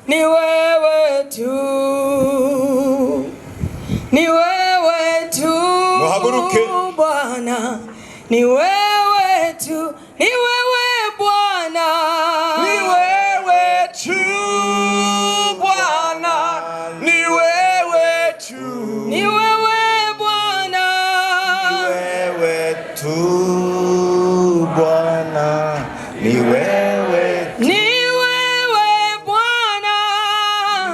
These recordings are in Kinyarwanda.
ni wewe tu, ni wewe tu Bwana, ni wewe tu, ni wewe Bwana, ni wewe tu Bwana, ni wewe tu, ni wewe Bwana, ni wewe tu Bwana, ni wewe tu, ni wewe Bwana,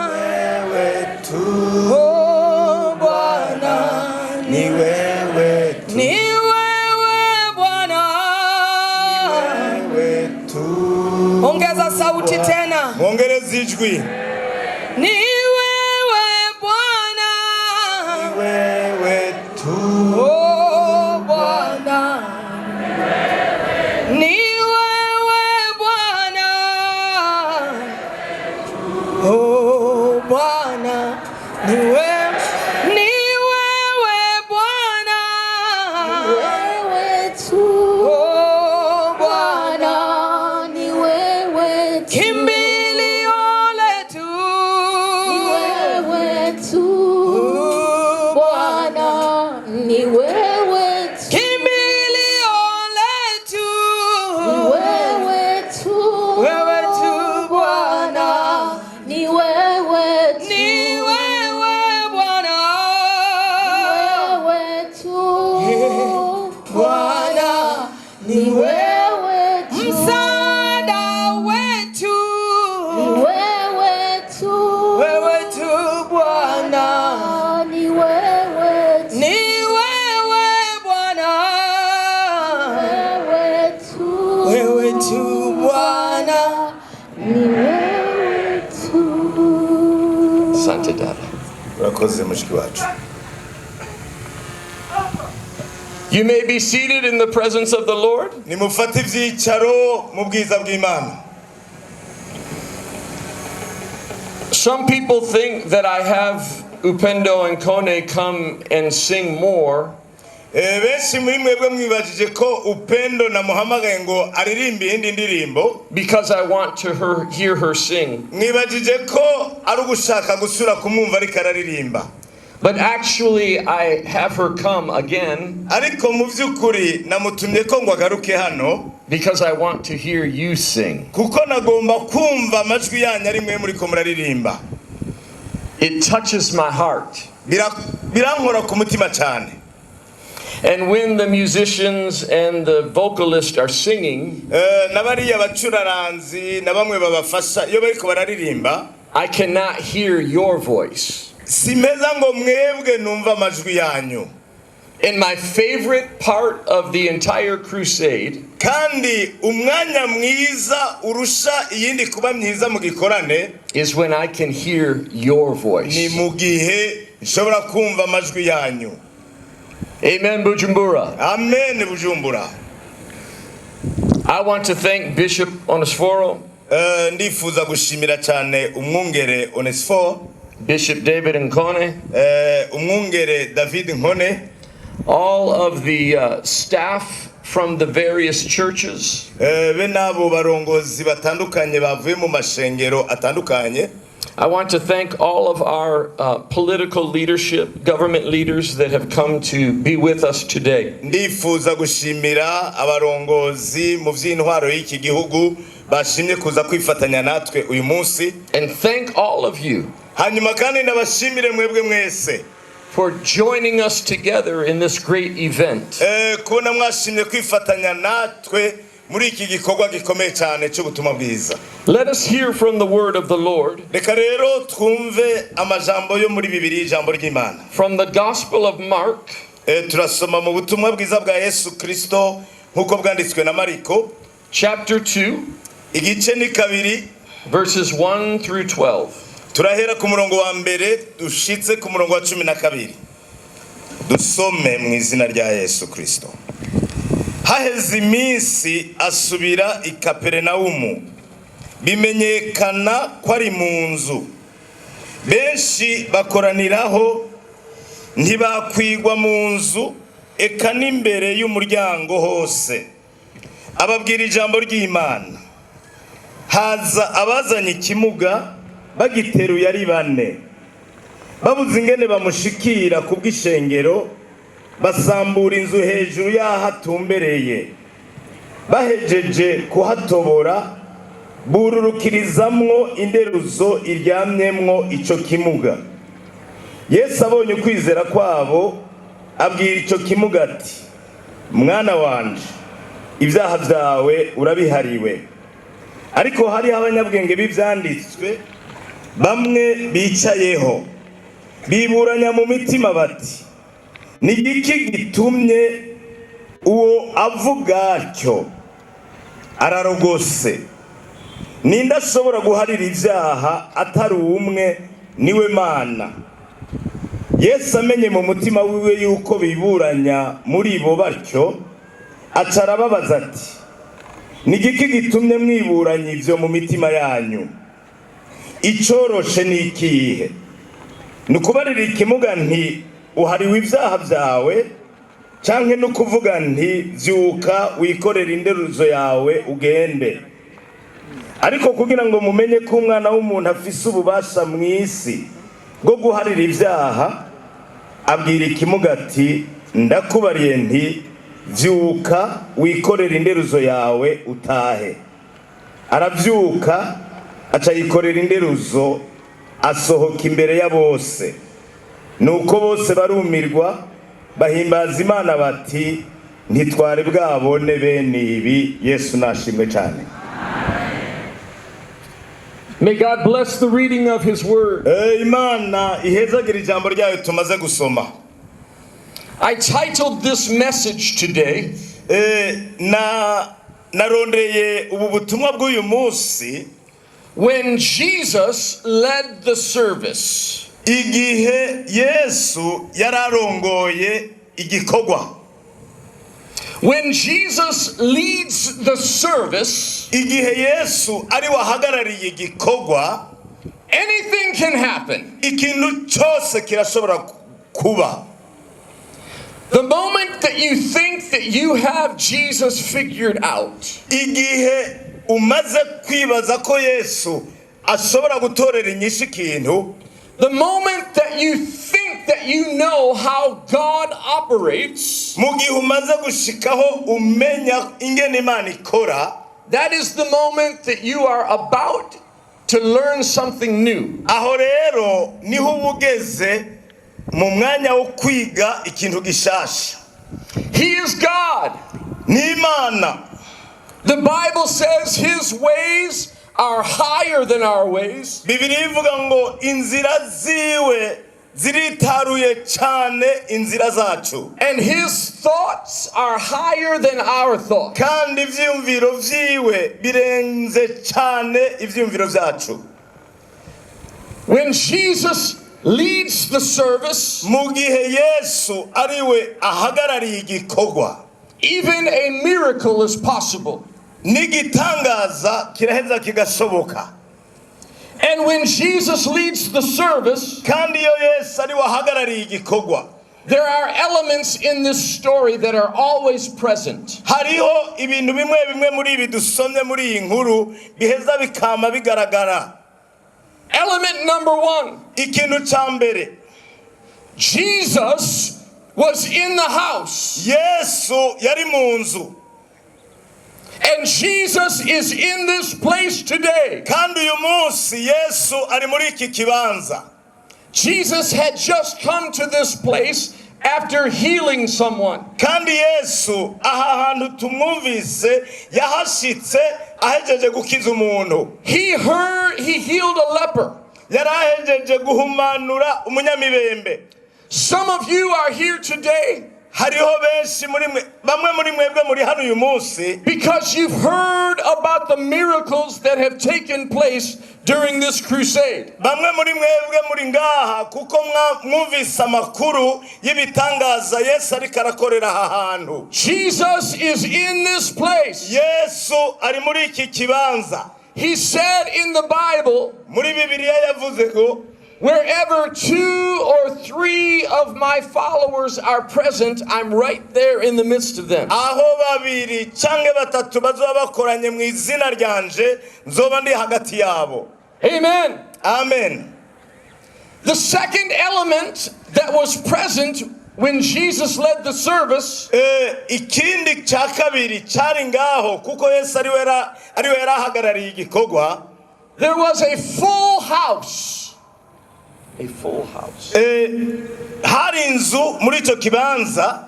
ni wewe tu, oh Bwana, ni wewe tu, ni wewe Bwana, ni wewe tu. ongeza sauti tena, Ongereza ijwi. ni wewe Bwana, Ni wewe tu, oh Bwana, ni wewe Bwana, oh Bwana, ni wewe, ni wewe Bwana, wewe tu oh Bwana, ni wewe tu, kimbilio letu, ni wewe tu oh Bwana, ni wewe tu, kimbilio letu, ni wewe tu wewe tu Bwana, ni wewe tu, ni wewe Bwana, wewe tu Bwana, ni wewe tu, msaada wetu, ni wewe tu, wewe tu Bwana, ni wewe tu, ni wewe Bwana, wewe tu, wewe tu Bwana. ni wewe tu. Asante dada. Urakoze mushiki wacu. You may be seated in the presence of the Lord. Nimufate ivyicaro mu bwiza bw'Imana. Some people think that I have Upendo and Kone come and sing more Benshi muri mwebwe mwibajije ko Upendo na muhamagaye ngo aririmbe indi ndirimbo because I want to hear her sing. mwibajije ko ari ugushaka gusura kumwumva ariko araririmba. But actually I have her come again Ariko mu vy'ukuri namutumye ko ngo agaruke hano because I want to hear you sing. kuko nagomba kumva amajwi yanyu ari mwe muri ko muraririmba. It touches my heart. Birankora ku mutima cyane. And when the musicians and the vocalists are singing, Nabariya bacuraranzi na bamwe babafasha iyo bariko bararirimba, I cannot hear your voice. simeza ngo mwebwe numva amajwi yanyu. And my favorite part of the entire crusade Kandi umwanya mwiza urusha iyindi kuba myiza mu gikorane is when I can hear your ni voice. mu gihe nshobora kumva amajwi yanyu. Amen, Bujumbura. Amen Bujumbura. I want to thank Bishop Onesforo, Ndifuza gushimira cyane umwungere Onesforo, Bishop David Nkone, umwungere David Nkone, all of the staff from the various churches, be nabo barongozi batandukanye bavuye mu mashengero atandukanye. I want to thank all of our political leadership, government leaders that have come to be with us today. Ndifuza gushimira abarongozi mu vy'intwaro y'iki gihugu bashimye kuza kwifatanya natwe uyu munsi. And thank all of you Hanyuma kandi ndabashimire mwebwe mwese for joining us together in this great event. Kubona mwashimye kwifatanya natwe muri iki gikorwa gikomeye cyane cy'ubutumwa bwiza. Let us hear from the word of the Lord. Reka rero twumve amajambo yo muri Bibiliya, ijambo ry'Imana. From the Gospel of Mark, Turasoma mu butumwa bwiza bwa Yesu Kristo nkuko bwanditswe na Mariko, chapter 2, igice ni 2, verses 1 through 12. turahera ku murongo wa mbere dushitse ku murongo wa 12. Dusome mu izina rya Yesu Kristo. Haheze iminsi asubira i Kaperenahumu, bimenyekana ko ari munzu. Benshi bakoraniraho, ntibakwigwa munzu, eka n'imbere y'umuryango hose. Ababwira ijambo ry'Imana. Haza abazanye ikimuga, bagiteruye ari bane, babuze ingene bamushikira kubw'ishengero, basambura inzu hejuru y'aho atumbereye. Bahejeje kuhatobora, bururukirizamwo Inderuzo iryamyemwo ico kimuga. Yesu abonye ukwizera kwabo, abwira ico kimuga ati, mwana wanje, ibyaha byawe urabihariwe. Ariko hariho abanyabwenge b'ivyanditswe bamwe bicayeho, biburanya mu mitima bati, ni iki gitumye uwo avuga atyo? Ararogose. Ninde ashobora guharira ibyaha atari umwe, niwe Mana? Yesu amenye mu mutima wiwe yuko biburanya muri bo batyo, aca arababaza ati, ni iki gitumye mwiburanya ivyo mu mitima yanyu? Icoroshe ni ikihe? Ni ukubarira ikimuga nti uhariwe ibyaha byawe, canke no kuvuga nti vyuka wikorera inderuzo yawe ugende? Ariko kugira ngo mumenye ko umwana w'umuntu afise ububasha mw'isi bwo guharira ibyaha, abwira ikimuga ati, ndakubariye nti vyuka wikorera inderuzo yawe utahe. Aravyuka, aca yikorera inderuzo, asohoka imbere ya bose. Nuko bose barumirwa, bahimbaza Imana bati, ntitwari bwabone bene ibi. Yesu nashimwe cyane. May God bless the reading of His Word. Imana ihezagire ijambo ryayo tumaze gusoma. I titled this message today, narondeye ubu butumwa bw'uyu munsi, When Jesus Led the Service. Igihe Yesu yararongoye igikorwa. When Jesus leads the service, Igihe Yesu ari wahagarariye igikorwa, anything can happen. Ikintu cyose kirashobora kuba. The moment that you think that you have Jesus figured out, Igihe umaze kwibaza ko Yesu ashobora gutorera inyishu ikintu, the moment that you think that you know how God operates, mu gihe umaze gushikaho umenya ingene Imana ikora, that is the moment that you are about to learn something new. aho rero niho ubugeze mu mwanya wo kwiga ikintu gishasha. He is God. Ni Imana. The Bible says His ways are higher than our ways. Bibiliya ivuga ngo inzira ziwe ziritaruye cyane inzira zacu, And His thoughts are higher than our thoughts. kandi ivyumviro vyiwe birenze cyane ivyumviro vyacu. When Jesus leads the service, Mu gihe Yesu ariwe ahagarariye igikorwa, even a miracle is possible. n'igitangaza kiraheza kigashoboka. And when Jesus leads the service, Kandi iyo Yesu ariwe ahagarariye igikorwa, there are elements in this story that are always present. hariho ibintu bimwe bimwe muri ibi dusomye muri iyi nkuru biheza bikama bigaragara. Element number one, Ikintu ca mbere, Jesus was in the house. Yesu yari mu nzu, And Jesus is in this place today. kandi uyu munsi Yesu ari muri iki kibanza. Jesus had just come to this place after healing someone. Kandi Yesu aha hantu tumwumvise yahashitse ahejeje gukiza umuntu. He healed a leper. Yari ahejeje guhumanura umunyamibembe. Some of you are here today Hariho benshi muri mwe, bamwe muri mwebwe muri hano uyu munsi, because you've heard about the miracles that have taken place during this crusade. bamwe muri mwebwe muri ngaha kuko mwumvise amakuru y'ibitangaza Yesu ariko arakorera aha hantu. Jesus is in this place. Yesu ari muri iki kibanza. He said in the Bible, Muri Bibiliya yavuze ngo, wherever 2 or 3 of my followers are present, I'm right there in the midst of them. aho babiri canke batatu bazoba bakoranye mu izina ryanje, nzoba ndi hagati yabo. Amen. Amen. The second element that was present when Jesus led the service ikindi cya kabiri cyari ngaho kuko Yesu ariwe yarahagarariye igikorwa. There was a full house. A full house. Hari inzu muri icyo kibanza.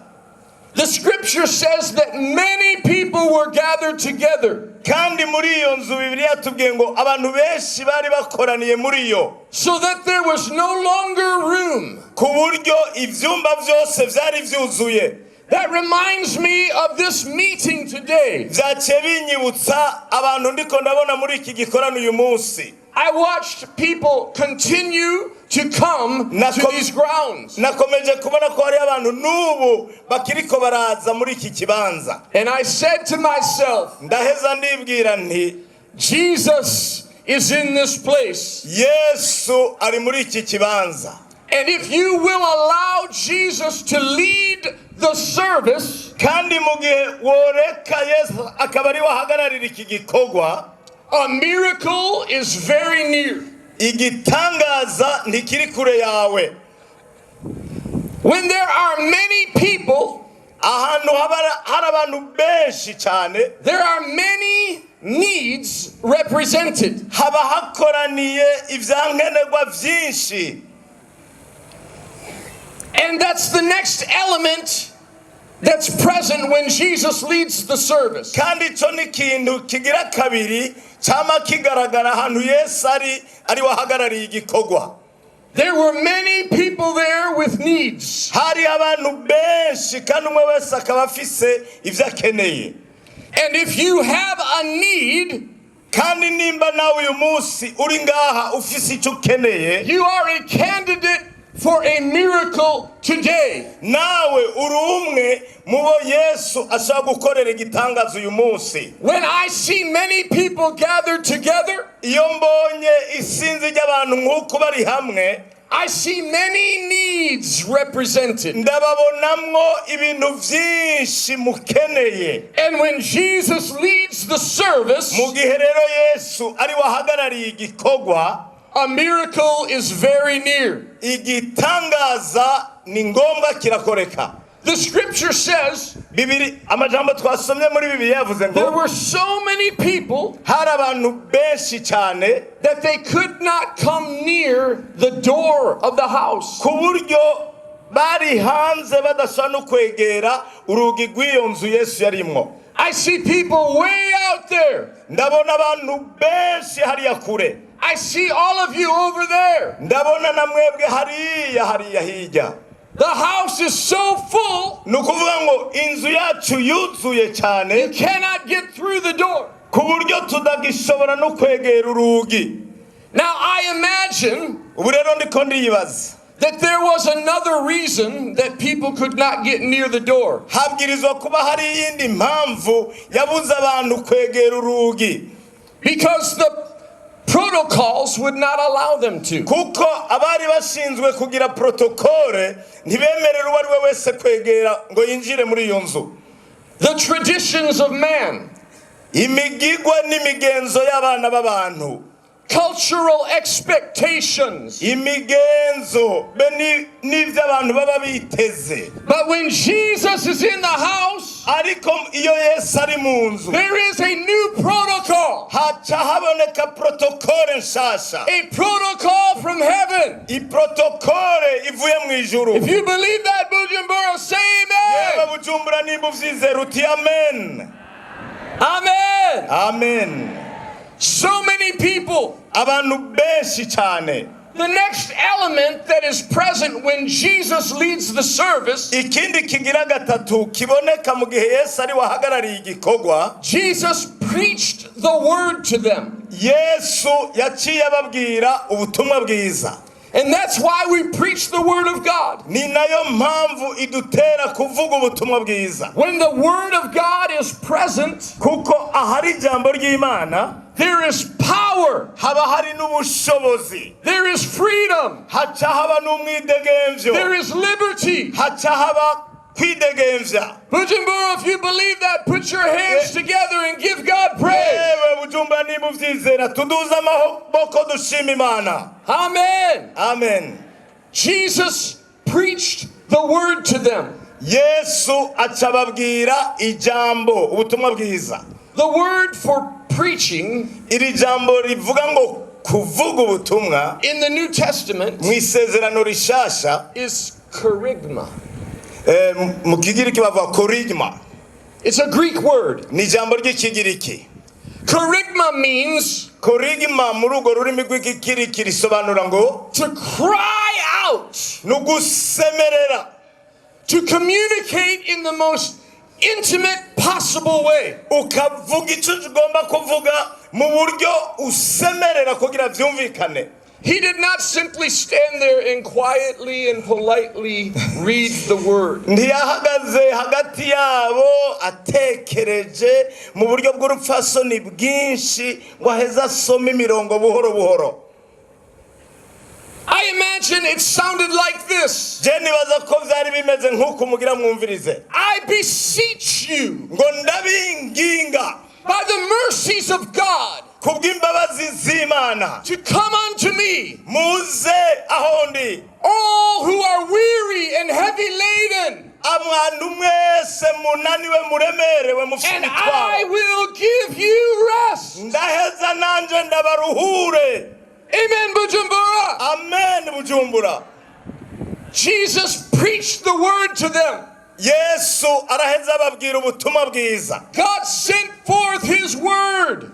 The scripture says that many people were gathered together. Kandi muri iyo nzu Bibiliya tubwiye ngo abantu benshi bari bakoraniye muri yo. So that there was no longer room. Ku buryo ivyumba byose byari byuzuye. That reminds me of this meeting today. Byaciye binyibutsa abantu ndiko ndabona muri iki gikorano uyu munsi. I watched people continue to come to these grounds. Nakomeje kubona ko hari abantu n'ubu bakiriko baraza muri iki kibanza. And I said to myself, ndaheza ndibwira nti Jesus is in this place. Yesu ari muri iki kibanza. And if you will allow Jesus to lead the service, kandi mu gihe woreka Yesu akaba ari wahagararira iki gikorwa, a miracle is very near. Igitangaza ntikiri kure yawe. When there are many people, ahantu hari abantu benshi cyane, there are many needs represented. Haba hakoraniye ivyankenerwa vyinshi. And that's the next element that's present when Jesus leads the service. Kandi ico ni ikintu kigira kabiri cyama kigaragara ahantu Yesu ari wahagarariye igikorwa. There were many people there with needs. Hari abantu benshi kandi umwe wese akaba afise ivyo akeneye. And if you have a need, kandi nimba nawe uyu munsi uri ngaha ufise icyo ukeneye, you are a candidate for a miracle today. Nawe uri umwe mubo Yesu ashaka gukorera igitangazo uyu munsi. When I see many people gathered together, iyo mbonye isinzi ry'abantu nk'uko bari hamwe, I see many needs represented. ndababonamwo ibintu vyinshi mukeneye. And when Jesus leads the service, mu gihe rero Yesu ari wahagarariye igikorwa, a miracle is very near. Igitangaza ni ngombwa kirakoreka. The scripture says amajambo twasomye muri Bibiliya yavuze ngo there were so many people hari abantu benshi cyane that they could not come near the door of the house. ku buryo bari hanze badashobora no kwegera urugi rw'iyo nzu Yesu yarimwo. I see people way out there. Ndabona abantu benshi hariya kure. I see all of you over there. Ndabona na mwebwe hariya hirya. The house is so full, nukuvuga ngo inzu yacu yuzuye cyane, you cannot get through the door. ku buryo tudagishobora no kwegera urugi. Now I imagine ubu rero ndiko ndibaza that there was another reason that people could not get near the door. habwirizwa kuba hari iyindi mpamvu yabuze abantu kwegera urugi. Because the protocols would not allow them to. kuko abari bashinzwe kugira protokole ntibemerera uwo ari we wese kwegera ngo yinjire muri iyo nzu. The traditions of man, imigigwa n'imigenzo y'abana b'abantu, cultural expectations, imigenzo n'ivyo abantu baba biteze. but when Jesus is in the house, ariko iyo Yesu ari mu nzu, there is a new protocol, haca haboneka protokole nshasha, a protocol from heaven. iprotokole ivuye mu ijuru. If you believe that, Bujumbura, say Yaba amen. Bujumbura nimba uvyizera uti amen. Amen. Amen. So many people. Abantu benshi cyane. The next element that is present when Jesus leads the service, ikindi kigira gatatu kiboneka mu gihe Yesu ari wahagarariye igikorwa, Jesus preached the word to them. Yesu yaciye ababwira ubutumwa bwiza. And that's why we preach the word of God. Ni nayo mpamvu idutera kuvuga ubutumwa bwiza. When the word of God is present, kuko ahari ijambo ry'Imana, there is power, haba hari n'ubushobozi, there is freedom, haca haba n'umwidegemvyo, there is liberty. haca haba kwidegemvya. Bujumbura, if you believe that, put your hands together and give God praise. Yewe Bujumbura niba uvyizera tuduze amaboko dushima Imana. Amen. Amen. Jesus preached the word to them. Yesu acababwira ijambo ubutumwa bwiza. The word for preaching Iri jambo rivuga ngo kuvuga ubutumwa in the New Testament mu isezerano rishasha is kerygma. mu kigiriki bavuga korigma. It's a Greek word. Ni jambo ry'ikigiriki. Kerygma means korigma mu rugo rurimi rw'ikigiriki risobanura ngo to cry out, nugusemerera, to communicate in the most intimate possible way. Ukavuga icyo ugomba kuvuga mu buryo usemerera kugira vyumvikane. He did not simply stand there and quietly and politely read the word. Ntiyahagaze hagati yabo atekereje mu buryo bw'urupfasoni bwinshi ngo aheze asome imirongo buhoro buhoro. I imagine it sounded like this. Je nibaza ko vyari bimeze nk'uko mugira mwumvirize. I beseech you Ngo ndabinginga by the mercies of God kubw'imbabazi z'Imana to come unto me, muze aho ndi, all who are weary and heavy laden, abantu mwese munaniwe muremerewe mufite and I imitwaro, will give you rest. ndaheza nanje ndabaruhure. Amen, Bujumbura. Amen Bujumbura. Jesus preached the word to them. Yesu araheza ababwira ubutumwa bwiza. God sent forth his word,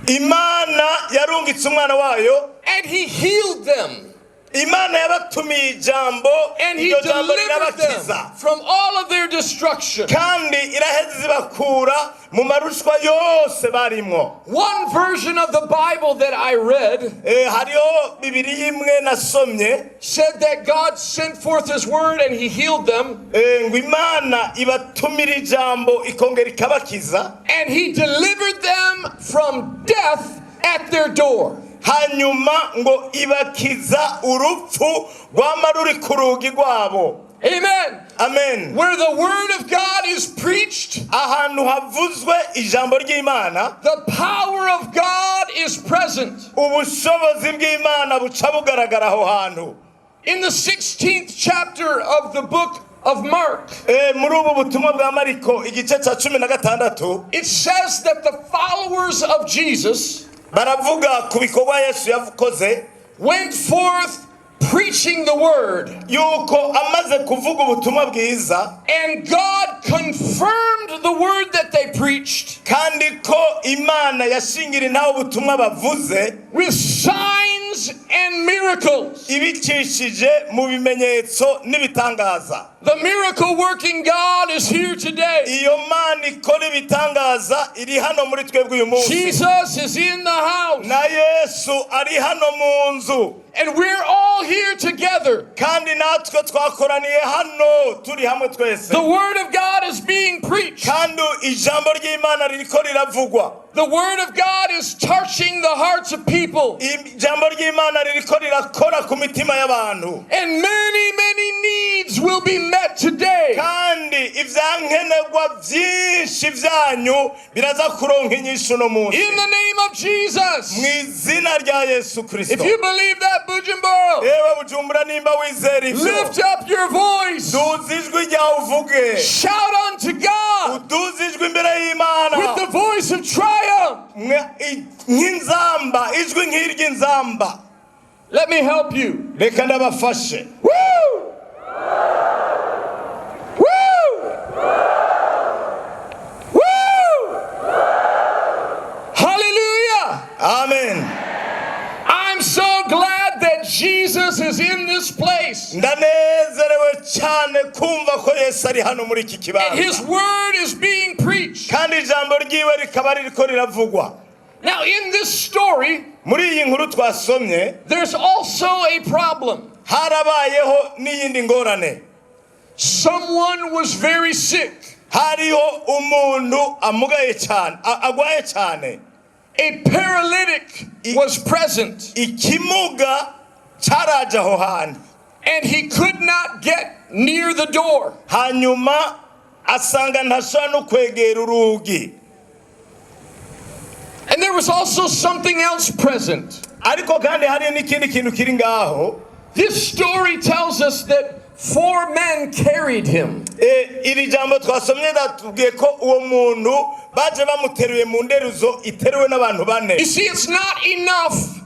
Imana yarungitse umwana wayo, and he healed them, Imana yabatumiye ijambo, and he iryo jambo delivered rirabakiza, them from all of their destruction. kandi iraheza ibakura mu marushwa yose barimwo. One version of the Bible that I read Hariho Bibiliya imwe nasomye said that God sent forth his word and he healed them, ngo Imana ibatumira ijambo ikongera ikabakiza, and he delivered them from death at their door. hanyuma ngo ibakiza urupfu rwama ruri ku rugi rwabo. Amen. Amen. Where the word of God is preached, Ahantu havuzwe ijambo ry'Imana, the power of God is present. ubushobozi bw'Imana buca bugaragara aho hantu. In the 16th chapter of the book of Mark, Muri ubu butumwa bwa Mariko igice ca 16 it says that the followers of Jesus baravuga ku bikorwa Yesu yakoze, went forth preaching the word, yuko amaze kuvuga ubutumwa bwiza, and God confirmed the word that they preached kandi ko Imana yashingira naho ubutumwa bavuze with signs and miracles. ibicishije mu bimenyetso n'ibitangaza. The miracle working God is here today. Iyo Mana ikora ibitangaza iri hano muri twebwe uyu munsi. Jesus is in the house, Na Yesu ari hano mu nzu, and we're all here together. kandi natwe twakoraniye hano turi hamwe twese, The word of God is being preached. kandi ijambo ry'Imana ririko riravugwa. The word of God is touching the hearts of people, Ijambo ry'Imana ririko rirakora ku mitima y'abantu, and many, many needs will be met today. kandi ivyankenerwa vyinshi vyanyu biraza kuronka inyishu no munsi, In the name of Jesus. mu izina rya Yesu Kristo. If you believe that, Bujumbura, Ewe Bujumbura nimba wizera ivyo, lift up your voice. duza ijwi ryawe uvuge, Shout unto God uduza ijwi imbere y'Imana with the voice of triumph. nk'inzamba, ijwi nk'iry'inzamba. Let me help you. Reka ndabafashe. Woo! Woo! Woo! Hallelujah! Amen. I'm so glad that Jesus is in this place, Ndanezerewe cyane kumva ko Yesu ari hano muri iki and his kibanza, word is being preached. kandi ijambo ryiwe rikaba ririko riravugwa. Now, in this story, Muri iyi nkuru twasomye there's also a problem. harabayeho n'iyindi ngorane. Someone was very sick. Hariho umuntu amugaye cyane, agwaye cyane. A paralytic was present, Ikimuga cyaraje aho hantu, and he could not get near the door. hanyuma asanga ntashobora no kwegera urugi. And there was also something else present. Ariko kandi hari n'ikindi kintu kiri ngaho. This story tells us that 4 men carried him. Iri jambo twasomye datubwiye ko uwo muntu baje bamuteruye mu nderuzo iteruwe n'abantu bane. You see, it's not enough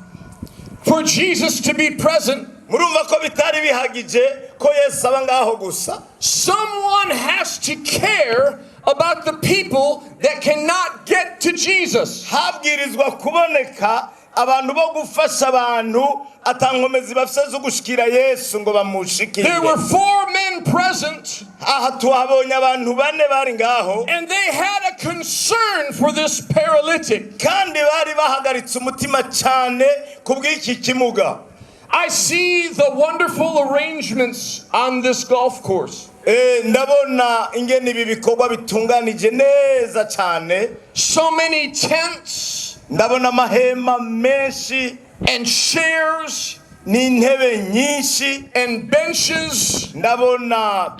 for Jesus to be present. Murumva ko bitari bihagije ko Yesu aba ngaho gusa. Someone has to care about the people that cannot get to Jesus. Habwirizwa kuboneka abantu bo gufasha abantu atankomezi bafise zo gushikira Yesu ngo bamushikire. There were 4 men present, aha tuhabonye abantu bane bari ngaho, and they had a concern for this paralytic. kandi bari bahagaritse umutima cyane kubw'iki kimuga. I see the wonderful arrangements on this golf course. Ndabona ingene ibi bikorwa bitunganije neza cyane. So many tents, ndabona amahema menshi, and chairs, n'intebe nyinshi, and benches, ndabona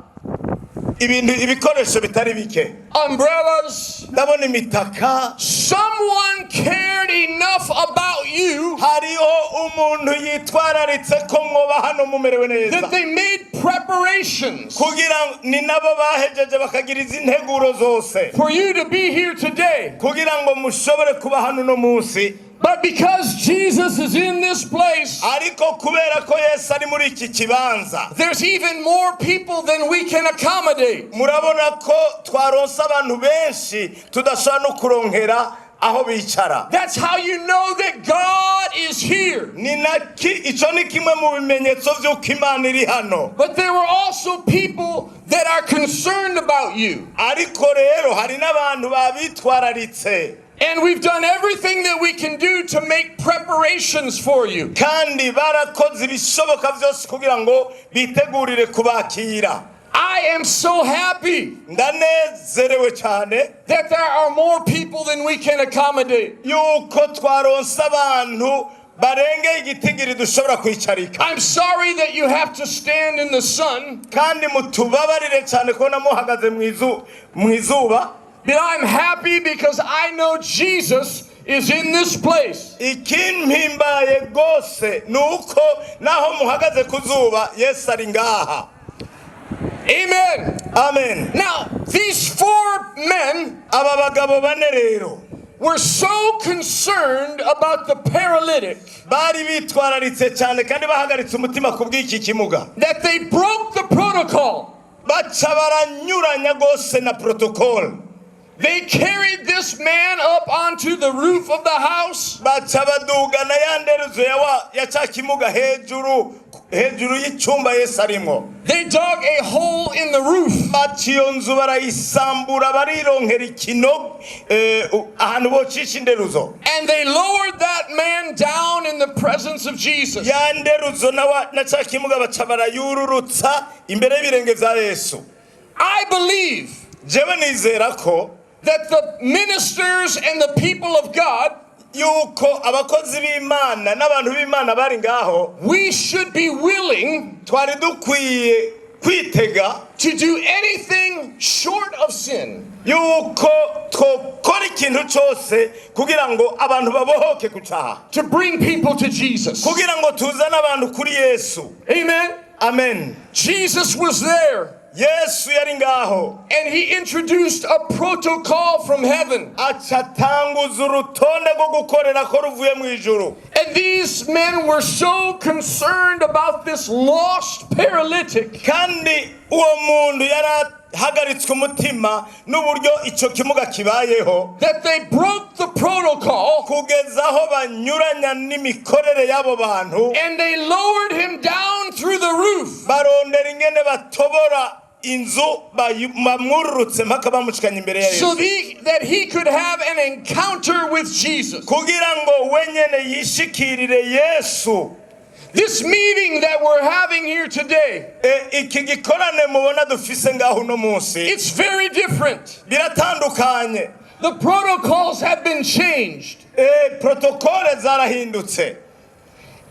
ibikoresho bitari bike, umbrellas. ndabona imitaka. Someone cared enough about you hariho umuntu yitwararitse ko mwoba hano mumerewe neza, that they made preparations kugira ni nabo bahejeje bakagira izi nteguro zose for you to be here today. kugira ngo mushobore kuba hano no munsi. But because Jesus is in this place, ariko kubera ko Yesu ari muri iki kibanza, there's even more people than we can accommodate. murabona ko twaronse abantu benshi tudashobora no kuronkera aho bicara. That's how you know that God is here. Ico ni kimwe mu bimenyetso vy'uko Imana iri hano. But there were also people that are concerned about you. Ariko rero hari n'abantu babitwararitse. And we've done everything that we can do to make preparations for you. Kandi barakoze ibishoboka vyose kugira ngo bitegurire kubakira. I am so happy ndanezerewe cyane that there are more people than we can accommodate. yuko twaronse abantu barengeye igitigiri dushobora kwicarika. I'm sorry that you have to stand in the sun, kandi mutubabarire cyane ko namuhagaze mu izuba. but I'm happy because I know Jesus is in this place. Ikimpimbaye gose nuko naho muhagaze ku zuba Yesu ari ngaha. Amen. Amen. Now, these 4 men aba bagabo bane rero were so concerned about the paralytic bari bitwararitse cyane kandi bahagaritse umutima kubw'iki kimuga that they broke the protocol. baca baranyuranya gose na protocol. They carried this man up onto the roof of the house. baca badugana ya nderuzo ya ca kimuga hejuru y'icumba Yesu arimo. They dug a hole in the roof. baca iyo nzu barayisambura barironkera ikino ahantu bocisha inderuzo. And they lowered that man down in the presence of Jesus. ya nderuzo na ca kimuga baca barayururutsa imbere y'ibirenge vya Yesu. I believe jewe nizera ko that the ministers and the people of God, yuko abakozi b'Imana n'abantu b'Imana bari ngaho, we should be willing twari dukwiye kwitega to do anything short of sin, yuko twokora ikintu cyose kugira ngo abantu babohoke ku cyaha, to bring people to Jesus. kugira ngo tuzane abantu kuri Yesu. Amen. Amen. Jesus was there, Yesu yari ngaho, and he introduced a protocol from heaven. acatanguza urutonde rwo gukorera ko ruvuye mu ijuru. And these men were so concerned about this lost paralytic kandi uwo muntu yarahagaritswe umutima n'uburyo icyo kimuga kibayeho, that they broke the protocol kugeza aho banyuranya n'imikorere y'abo bantu, and they lowered him down through the roof. barondera ingene batobora inzu bamwururutse mpaka bamushikanye imbere ya So Yesu, that he could have an encounter with Jesus. kugira ngo wenyene yishikirire Yesu. This meeting that we're having here today, iki gikorane mubona dufise ngaho uno munsi it's very different. biratandukanye. The protocols have been changed. Protokole zarahindutse.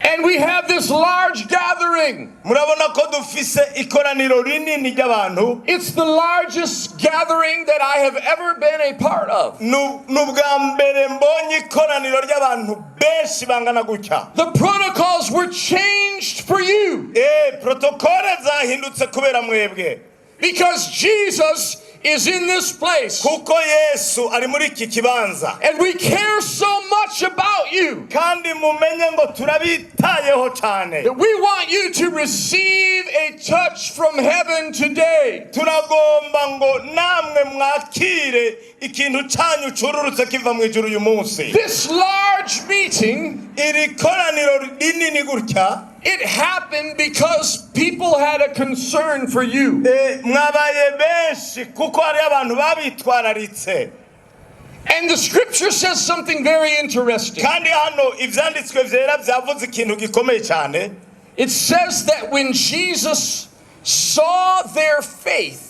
And we have this large gathering. Murabona ko dufise ikoraniro rinini ry'abantu. It's the largest gathering that I have ever been a part of. Nubwa mbere mbonye ikoraniro ry'abantu benshi bangana gutya. The protocols were changed for you. Protokole zahindutse kubera mwebwe. Because Jesus is in this place. Kuko Yesu ari muri iki kibanza. And we care so much about you. Kandi mumenye ngo turabitayeho cyane. That we want you to receive a touch from heaven today. Turagomba ngo namwe mwakire ikintu cyanyu cururutse kiva mu ijuru uyu munsi. This large meeting, iri koraniro rinini gutya, it happened because people had a concern for you. Mwabaye benshi kuko hari abantu babitwararitse. And the scripture says something very interesting. Kandi hano ivyanditswe vyera vyavuze ikintu gikomeye cyane. It says that when Jesus saw their faith,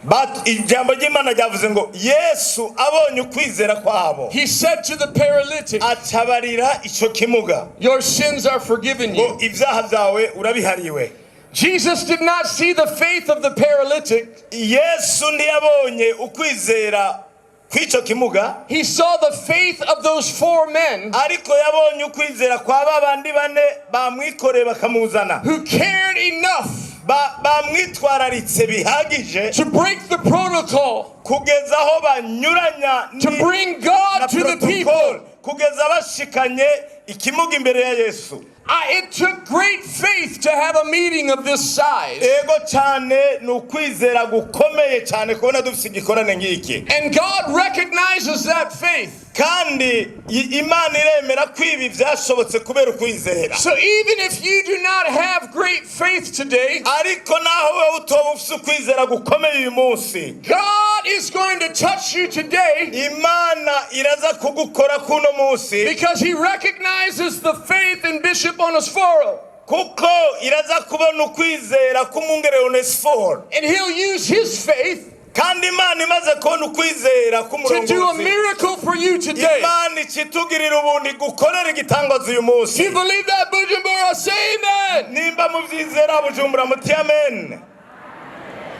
but ijambo ry'Imana ryavuze ngo Yesu abonye ukwizera kwabo, he said to the paralytic, atabarira ico kimuga, your sins are forgiven you. Ibyaha vyawe urabihariwe. Jesus did not see the faith of the paralytic. Yesu ntiyabonye ukwizera kw'ico kimuga. He saw the faith of those 4 men, ariko yabonye ukwizera kwa babandi bane bamwikoreye bakamuzana, who cared enough bamwitwararitse bihagije to break the protocol, kugeza aho banyuranya to bring God to the people. Kugeza bashikanye ikimuga imbere ya Yesu. It took great faith to have a meeting of this size. Ego cyane nukwizera gukomeye cyane kubona dufite igikorane ngiki. And God recognizes that faith. Kandi Imana iremera ko ibi byashobotse kubera ukwizera. So even if you do not have great faith today, ariko naho wewe utoba ufite ukwizera gukomeye uyu munsi, God is going to touch you today. Imana iraza kugukora kuno munsi. Because he recognizes the faith in Bishop Onesphoro. Kuko iraza kubona ukwizera k'umwungere Onesphoro. And he'll use his faith kandi Imana imaze kubona ukwizera to do a miracle for you today. Imana ikitugirira ubundi gukorera igitangaza uyu munsi. You believe that, Bujumbura? Say amen. Nimba muvyizera Bujumbura muti amen.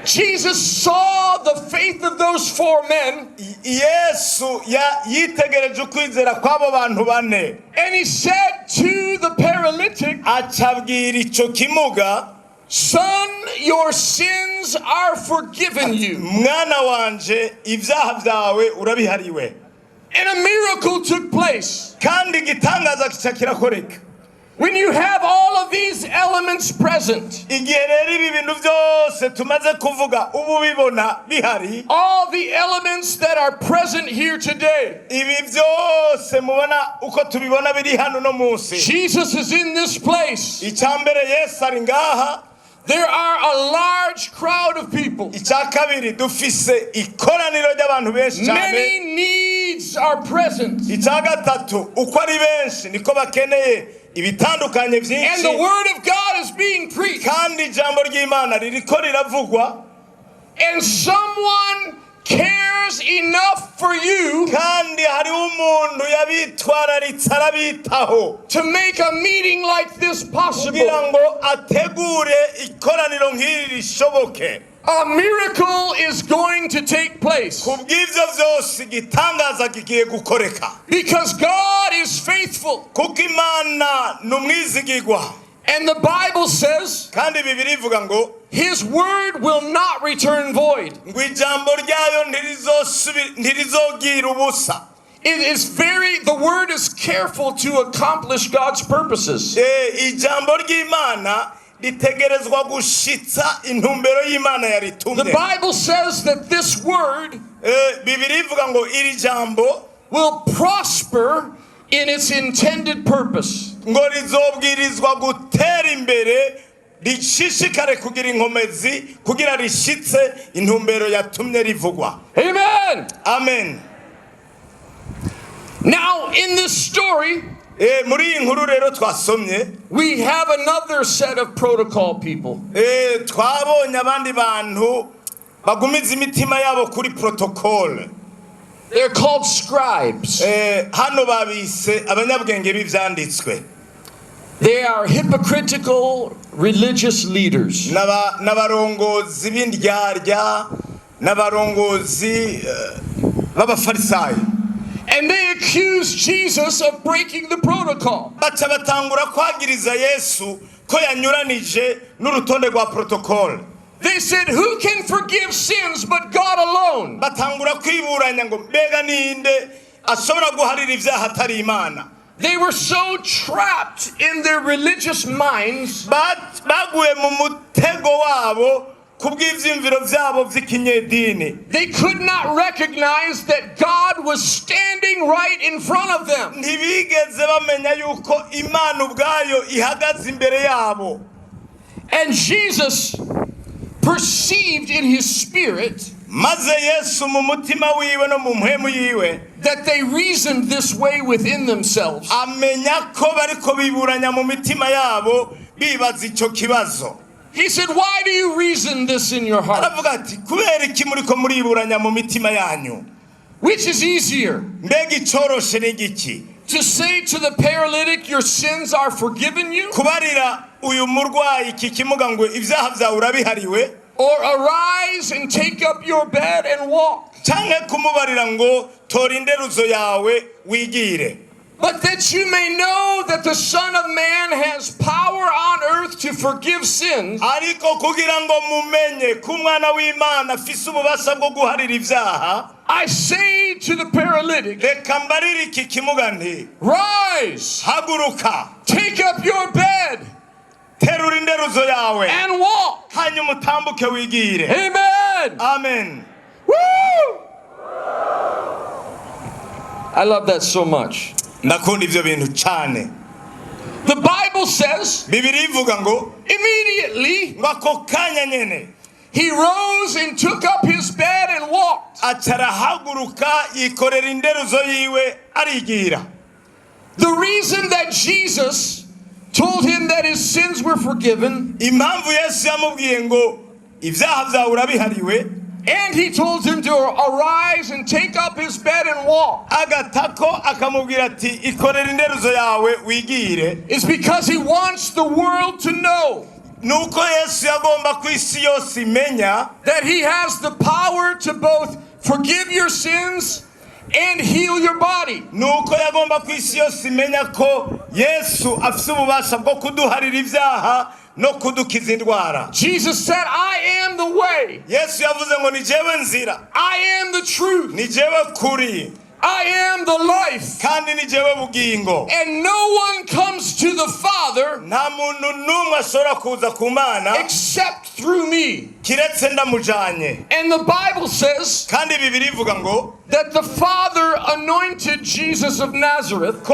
Jesus saw the faith of those 4 men. Yesu yitegereje ukwizera kw'abo bantu bane. And he said to the paralytic, acabwira ico kimuga, son, your sins are forgiven you. Mwana wanje ibyaha byawe urabihariwe. And a miracle took place. Kandi igitangaza kica kirakoreka. When you have all of these elements present, igihe rero ibi bintu byose tumaze kuvuga ubu bibona bihari, all the elements that are present here today, ibi byose mubona uko tubibona biri hano no munsi, Jesus is in this place. Icyambere Yesu ari ngaha. There are a large crowd of people. Icyakabiri dufise ikoraniro ry'abantu benshi cyane. Many needs are present. Icyagatatu uko ari benshi niko bakeneye ibitandukanye byinshi. And the word of God is being preached. Kandi ijambo ry'Imana ririko riravugwa. And someone cares enough for you kandi hari umuntu yabitwararitse arabitaho to make a meeting like this possible. kugira ngo ategure ikoraniro nk'iri rishoboke. A miracle is going to take place. Kubw'ivyo vyose igitangaza kigiye gukoreka. Because God is faithful. Kuko Imana numwizigirwa. And the Bible says, kandi Bibiliya ivuga ngo his word will not return void. ngo ijambo ryayo ntirizogira ubusa. The word is careful to accomplish God's purposes. Ijambo ry'Imana ritegerezwa gushitsa intumbero y'Imana yaritumye. The Bible says that this word Bibiliya ivuga ngo iri jambo will prosper in its intended purpose. ngo rizobwirizwa gutera imbere rishishikare kugira inkomezi kugira rishitse intumbero yatumye rivugwa. Amen. Amen. Now in this story, muri iyi nkuru rero twasomye, we have another set of protocol people. Twabonye abandi bantu bagumiza imitima yabo kuri protocol. They're called scribes. Hano babise abanyabwenge b'ivyanditswe. They are hypocritical religious leaders. n'abarongozi b'indyarya n'abarongozi b'abafarisayo. And they accuse Jesus of breaking the protocol. Baca batangura kwagiriza Yesu ko yanyuranije n'urutonde rwa protocol. They said, who can forgive sins but God alone? Batangura kwiburanya ngo mbega ninde ashobora guharira ibyaha atari Imana. They were so trapped in their religious minds baguye mu mutego wabo kubw'ivyimviro vyabo vy'ikinyedini. They could not recognize that God was standing right in front of them. Ntibigeze bamenya yuko Imana ubwayo ihagaze imbere yabo. And Jesus perceived in his spirit maze Yesu mu mutima wiwe no mu mpwemu yiwe that they reasoned this way within themselves. amenya ko bariko biburanya mu mitima yabo bibaza ico kibazo. He said, why do you reason this in your heart? aravuga ati kubera iki muriko muriburanya mu mitima yanyu? Which is easier, mbega icoroshe ni giki? to say to the paralytic, your sins are forgiven you, kubarira uyu murwayi iki kimuga ngo ibyaha vyawe urabihariwe, or arise and take up your bed and walk? canke kumubarira ngo tora inderuzo yawe wigire? But that you may know that the Son of Man has power on earth to forgive sins, ariko kugira ngo mumenye ko umwana w'Imana afise ububasha bwo guharira ibyaha, I say to the paralytic, reka mbarire iki kimuga nti rise, haguruka, take up your bed, terura inderuzo yawe and walk. hanyuma utambuke wigire. Amen. Amen. Woo! I love that so much. Ndakunda ivyo bintu cyane. The Bible says, Bibiri ivuga ngo immediately ngo ako kanya nyene he rose and took up his bed and walked. acarahaguruka yikorera inderuzo yiwe arigira. The reason that Jesus told him that his sins were forgiven, impamvu Yesu yamubwiye ngo ibyaha vyawe urabihariwe, and he told him to arise and take up his bed and walk, agatako akamubwira ati ikorera inderuzo yawe wigire, is because he wants the world to know nuko Yesu yagomba ku isi yose imenya that he has the power to both forgive your sins and heal your body. nuko yagomba ku isi yose imenya ko Yesu afise ububasha bwo kuduharira ibyaha no kudukiza indwara. Jesus said, I am the way, Yesu yavuze ngo ni jewe nzira, I am the truth, ni jewe kuri, I am the life, kandi ni jewe bugingo. and no one comes to the Father Nta muntu n'umwe ashobora kuza ku Mana except through me. kiretse ndamujanye. And the Bible says Kandi Bibiri ivuga ngo that the Father anointed Jesus of Nazareth ko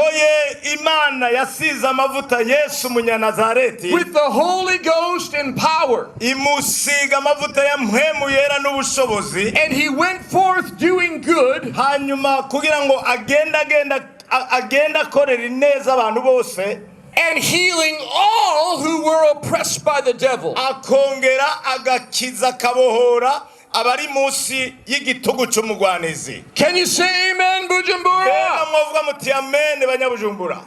Imana yasize amavuta Yesu Munyanazareti with the Holy Ghost and power. imusiga amavuta ya mpwemu yera n'ubushobozi, And he went forth doing good hanyuma kugira ngo agenda akorera ineza abantu bose, and healing all who were oppressed by the devil. akongera agakiza kabohora abari munsi y'igitugu c'umugwanizi. Can you say amen, Bega Bujumbura? mwovuga muti amen banyabujumbura.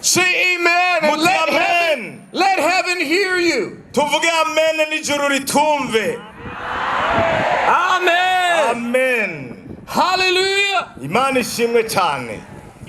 Say amen and Muti amen. let heaven hear you. Tuvuge amen n'ijuru ritumve. Amen. Amen. Hallelujah. Imana ishimwe cyane.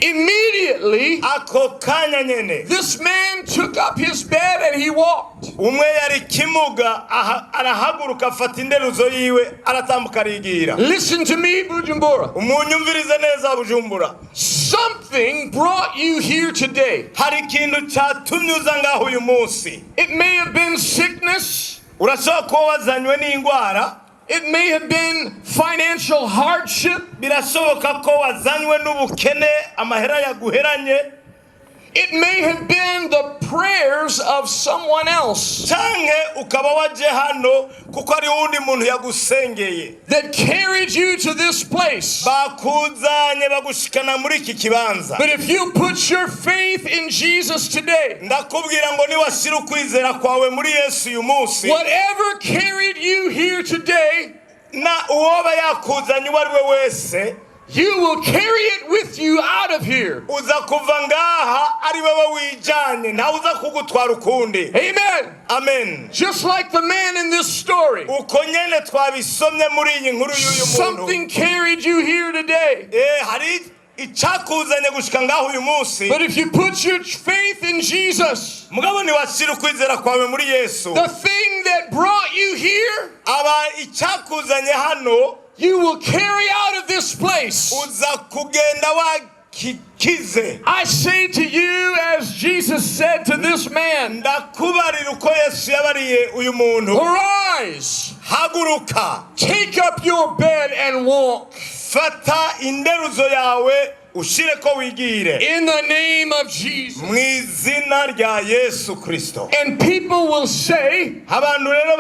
Immediately, Ako kanya nyene this man took up his bed and he walked. umwe yari kimuga arahaguruka afata inderuzo yiwe aratambuka arigira. Listen to me, Bujumbura. Umunyumvirize neza Bujumbura. Something brought you here today. Hari ikintu cyatumye uza ngaho uyu munsi. It may have been sickness. Urashobora kuba wazanywe n'indwara. It may have been financial hardship. Birashoboka ko wazanywe n'ubukene, amahera yaguheranye. It may have been the prayers of someone else Canke ukaba waje hano kuko ari undi muntu yagusengeye. that carried you to this place. Bakuzanye bagushikana muri iki kibanza. But if you put your faith in Jesus today, Ndakubwira ngo niwashira ukwizera kwawe muri Yesu uyu munsi, whatever carried you here today, na uwoba yakuzanye uwo ari we wese, you will carry it with you out of here. uza kuva ngaha ari wowe wijanye ntawe uza kugutwara ukundi. Amen. Amen. Just like the man in this story. Uko nyene twabisomye muri iyi nkuru y'uyu muntu. Something carried you here today. Hari icyakuzanye gushika ngaho uyu munsi. But if you put your faith in Jesus, mugabo niwashira ukwizera kwawe muri Yesu, the thing that brought you here, aba icyakuzanye hano, you will carry out of this place. uza kugenda wakikize. I say to you, as Jesus said to this man, ndakubarira uko Yesu yabariye uyu muntu. arise, haguruka, take up your bed and walk. fata inderuzo yawe ushire ko wigire. In the name of Jesus. Mu izina rya Yesu Kristo. And people will say, abantu rero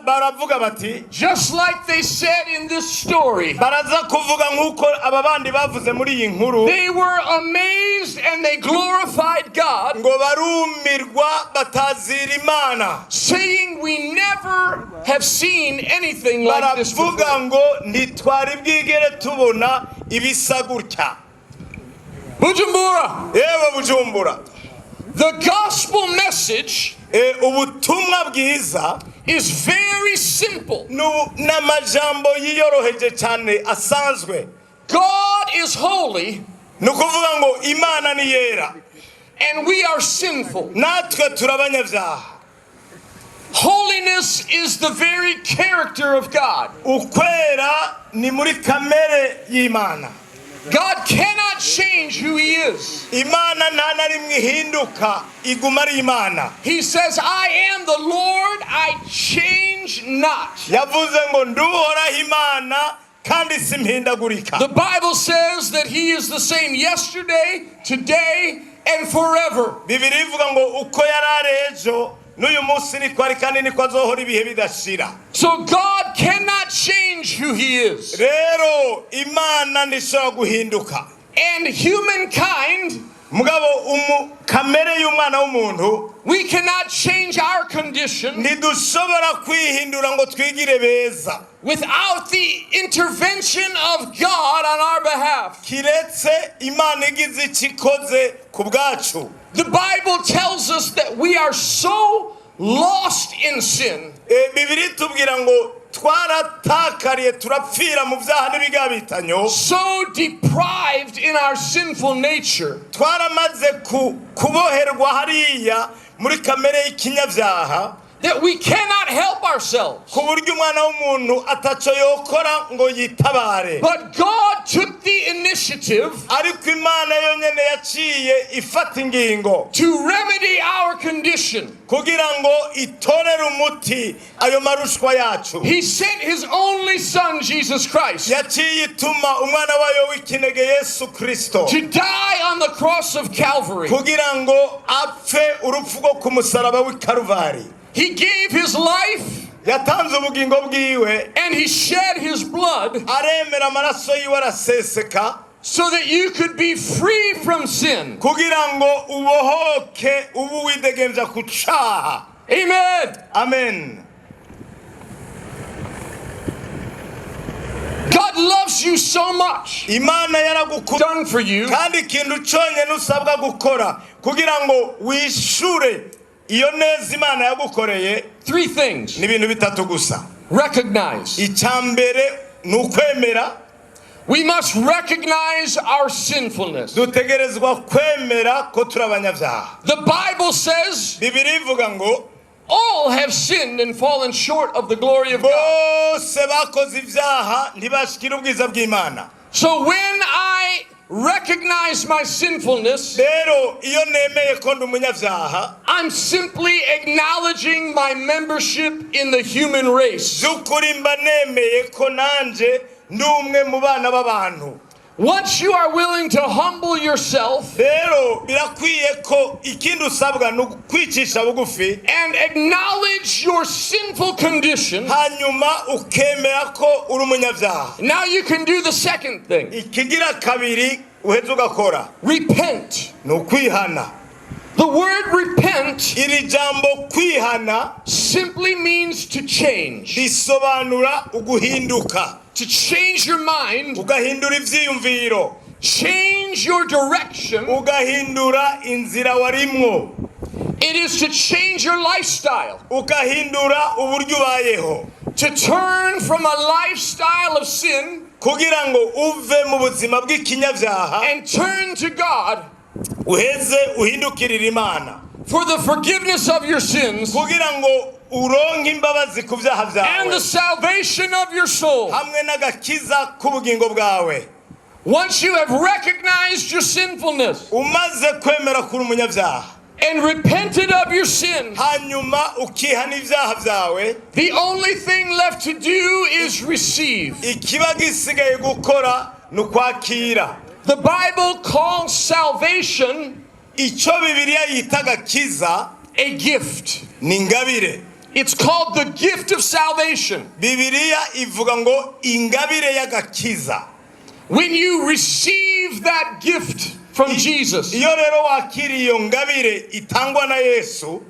baravuga bati, just like they said in this story, baraza kuvuga nkuko aba bandi bavuze muri iyi nkuru, they were amazed and they glorified God, ngo barumirwa batazira Imana, saying we never have seen anything like this before. baravuga ngo ntitwari bwigere tubona ibisa gutya. Bujumbura. Yewe Bujumbura. The gospel message ubutumwa bwiza is very simple. n'amajambo yiyoroheje cyane asanzwe. God is holy, nukuvuga ngo Imana ni yera, and we are sinful. natwe turabanyabyaha. Holiness is the very character of God. Ukwera ni muri kamere y'Imana. God cannot change who He is. Imana nta na rimwe ihinduka, iguma ari Imana. He says, I am the Lord, I change not. Yavuze ngo nduhoraho Imana kandi simpindagurika. The Bible says that He is the same yesterday, today, and forever. Bibiri ivuga ngo uko yarari ejo n'uyu munsi niko ari kandi niko azohora ibihe bidashira. So God cannot change who He is. Rero Imana ntishobora guhinduka. And humankind, mugabo kamere y'umwana w'umuntu, we cannot change our condition ntidushobora kwihindura ngo twigire beza without the intervention of God on our behalf. kiretse Imana igize ikikoze ku bwacu. The Bible tells us that we are so lost in sin. Bibiri tubwira ngo twaratakariye turapfira mu byaha n'ibigabitanyo, so deprived in our sinful nature, twaramaze kuboherwa hariya muri kamere y'ikinyabyaha, that we cannot help ourselves. ku buryo umwana w'umuntu ataco yokora ngo yitabare. But God took the initiative ariko Imana yonyene yaciye ifata ingingo to remedy our condition. kugira ngo itorere umuti ayo marushwa yacu. He sent His only Son, Jesus Christ, yaciye ituma umwana wayo w'ikinege Yesu Kristo to die on the cross of Calvary. kugira ngo apfe urupfu rwo ku musaraba w'i Karuvari. He gave His life, yatanze ubugingo bwiwe, and He shed His blood, aremera amaraso yiwe araseseka, so that you could be free from sin. kugira ngo ubohoke ubu widegemvya ku caha. Amen. Amen. God loves you so much. Imana yaragukunda Done for you. kandi ikintu cyonyine usabwa gukora kugira ngo wishure iyo neza Imana yagukoreye, Three things. ni ibintu bitatu gusa. Recognize. Icyambere ni ukwemera. We must recognize our sinfulness. dutegerezwa kwemera ko turi abanyabyaha. The Bible says Bibiri ivuga ngo all have sinned and fallen short of the glory of God. bose bakoze ibyaha ntibashikira ubwiza bw'Imana. So when I recognize my sinfulness, rero iyo nemeye ko ndi umunyabyaha, I'm simply acknowledging my membership in the human race. by'ukuri mba nemeye ko nanje ndi umwe mu bana b'abantu. Once you are willing to humble yourself rero birakwiye ko ikindi usabwa ni ukwicisha bugufi and acknowledge your sinful condition, hanyuma ukemera ko uri umunyabyaha. now you can do the second thing. ikigira kabiri uheze ugakora Repent. ni ukwihana. The word repent iri jambo kwihana simply means to change. risobanura uguhinduka, To change your mind, ugahindura ivyiyumviro, change your direction. ugahindura inzira warimwo, It is to change your lifestyle. ugahindura uburyo ubayeho, To turn from a lifestyle of sin kugira ngo uve mu buzima bw'ikinyabyaha and turn to God uheze uhindukirira Imana, for the forgiveness of your sins kugira ngo uronke imbabazi ku byaha and the byawe salvation of your soul. hamwe n'agakiza k'ubugingo bwawe. Once you have recognized your sinfulness Umaze kwemera kuri umunyabyaha and repented of your sin, hanyuma ukihana ibyaha byawe, the only thing left to do is receive. ikiba gisigaye gukora ni ukwakira. The Bible calls salvation Icyo Bibiliya yita agakiza a gift. ni ingabire. It's called the gift of salvation. Bibiliya ivuga ngo ingabire y'agakiza. When you receive that gift from Jesus, Iyo rero wakiriye iyo ngabire itangwa na Yesu,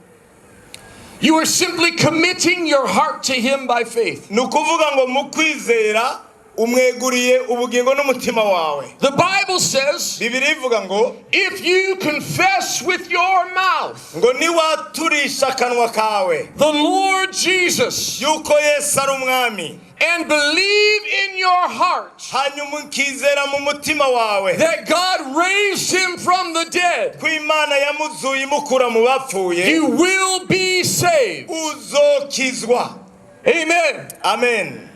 you are simply committing your heart to Him by faith. ni ukuvuga ngo mu kwizera umweguriye ubugingo n'umutima wawe. The Bible says, Bibiliya ivuga ngo if you confess with your mouth ngo niwaturisha akanwa kawe the Lord Jesus yuko Yesu ari umwami, and believe in your heart hanyuma ukizera mu mutima wawe that God raised Him from the dead, ko Imana yamuzuye imukura mu bapfuye, you will be saved. uzokizwa. Amen. Amen.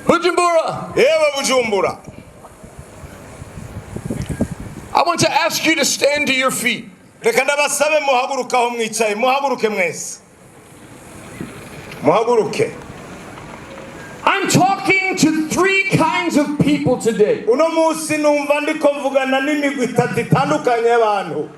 Bujumbura, Yewe Bujumbura, I want to ask you to stand to your feet. reka ndabasabe muhaguruke aho mwicaye, muhaguruke mwese, muhaguruke. I'm talking to three kinds of people today. Uno munsi numva ndiko mvugana n'imigwi itatu itandukanye y'abantu.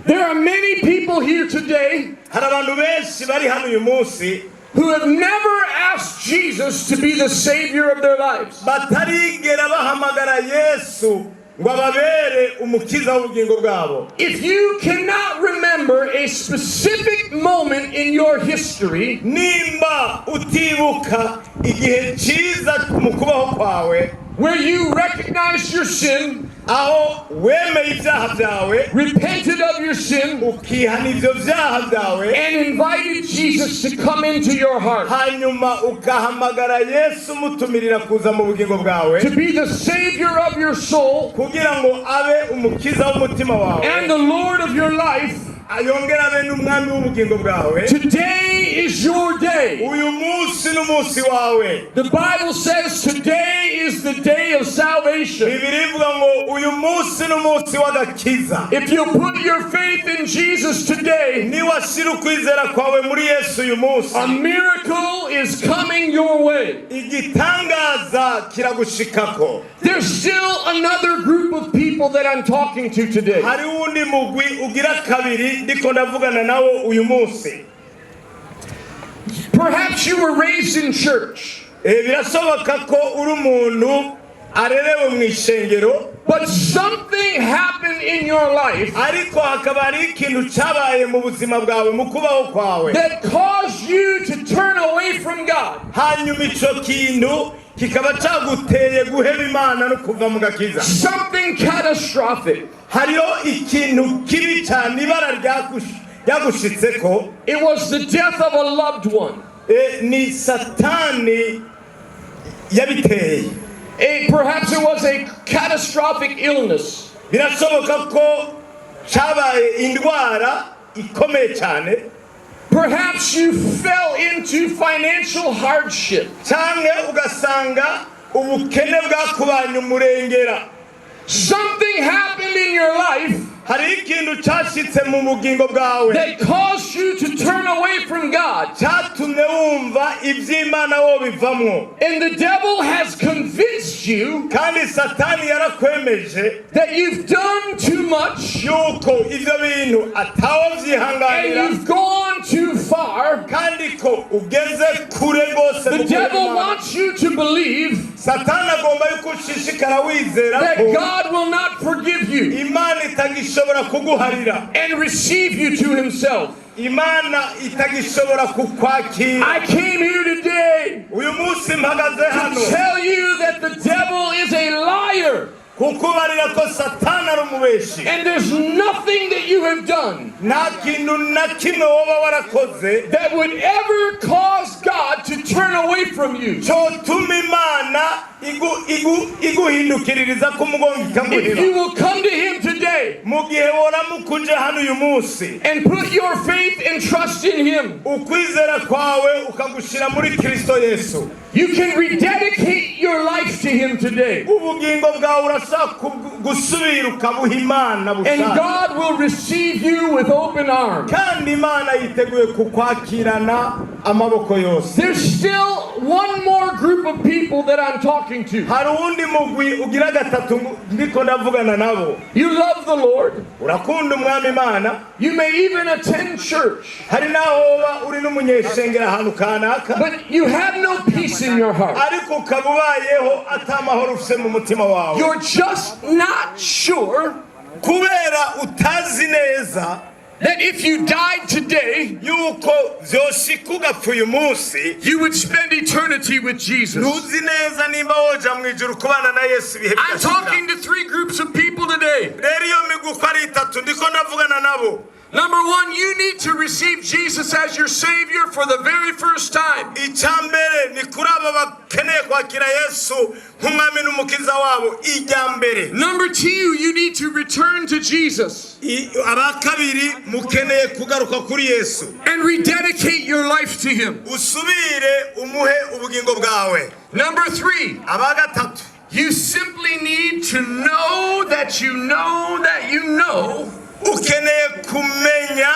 There are many people here today Hari abantu benshi bari hano uyu munsi who have never asked Jesus to be the Savior of their lives. batarigera bahamagara Yesu ngo ababere umukiza w'ubugingo bwabo. If you cannot remember a specific moment in your history Nimba utibuka igihe cyiza mu kubaho kwawe where you recognized your sin, aho wemeye ibyaha byawe, repented of your sin, ukihana ibyo byaha byawe, and invited Jesus to come into your heart hanyuma ugahamagara Yesu umutumirira kuza mu bugingo bwawe to be the Savior of your soul kugira ngo abe umukiza w'umutima wawe and the Lord of your life, ayongere abe n'umwami w'ubugingo bwawe. today is your day. Uyu munsi n'umunsi wawe. The Bible says today is the day of salvation. Bibiliya ivuga ngo uyu munsi n'umunsi w'agakiza. If you put your faith in Jesus today, Niwashira ukwizera kwawe muri Yesu uyu munsi, a miracle is coming your way. igitangaza kiragushikako. There's still another group of people that I'm talking to today. Hari wundi mugwi ugira kabiri ndiko ndavugana nawo uyu munsi. Perhaps you were raised in church, Birashoboka ko uri umuntu arerewe mu ishengero, but something happened in your life ariko hakaba hari ikintu cyabaye mu buzima bwawe mu kubaho kwawe, that caused you to turn away from God. hanyuma ico kintu kikaba cyaguteye guheba Imana no kuva mu gakiza. Something catastrophic. Hariho ikintu kibi cyane ibara ryagushitseko, It was the death of a loved one. ni Satani yabiteye. Perhaps it was a catastrophic illness. Birashoboka ko cyabaye indwara ikomeye cyane, Perhaps you fell into financial hardship. cyangwa ugasanga ubukene bwakubanye umurengera. Something happened in your life Hari ikintu cyashitse mu bugingo bwawe that caused you to turn away from God. cyatumye wumva iby'Imana wo bivamwo, And the devil has convinced you kandi Satani yarakwemeje that you've done too much yuko ivyo bintu atawo and vyihanganira, you've gone gone too far. kandi ko ugeze kure rwose The devil wants you to believe satani agomba yuko ushishikara wizera that ko God will not forgive you imana itagishobora kuguharira and receive you to himself. imana itagishobora kukwakira. I came here today uyu munsi mpagaze hano to tell you that the devil is a liar. kukubarira ko satani ari umubeshi And there's nothing that you have done nta kintu na kimwe woba warakoze that would ever cause God to turn away from you. cyotuma imana iguhindukiririza ku mugongo If ikaguheba. you will come to him today mu gihe woramukuje hano uyu munsi and put your faith and trust in him, ukwizera kwawe ukagushira muri Kristo Yesu, you can rededicate your life to him today. ubugingo bwawe urashaka gusubira ukabuha imana And bushaka, God will receive you with open arms. kandi imana yiteguye kukwakirana amaboko yose. There's still one more group of people that I'm talking to. hari uwundi mugwi ugira gatatu ndiko ndavugana nabo. You love the Lord. urakunda umwami imana, You may even attend church, hari naho woba uri n'umunyeshengera ahantu kanaka, but you have no peace in your heart. ariko ukaba ubayeho atamahoro ufise mu mutima wawe, You're just not sure kubera utazi neza that if you died today, yuko vyoshika ugapfa uyu munsi, you would spend eternity with Jesus. ntuzi neza nimba woja mu ijuru kubana na Yesu ibihe I'm bidashira. talking to three groups of people today. rero iyo migwi uko ari itatu ndiko ndavugana nabo. Number one, you need to receive Jesus as your Savior for the very first time. icyambere ni kuri abo bakeneye kwakira Yesu nk'umwami n'umukiza wabo. iryambere Number two, you need to return to Jesus abakabiri mukeneye kugaruka kuri Yesu, and rededicate your life to Him. usubire umuhe ubugingo bwawe. Number three, abagatatu you simply need to know that you know that you know ukeneye kumenya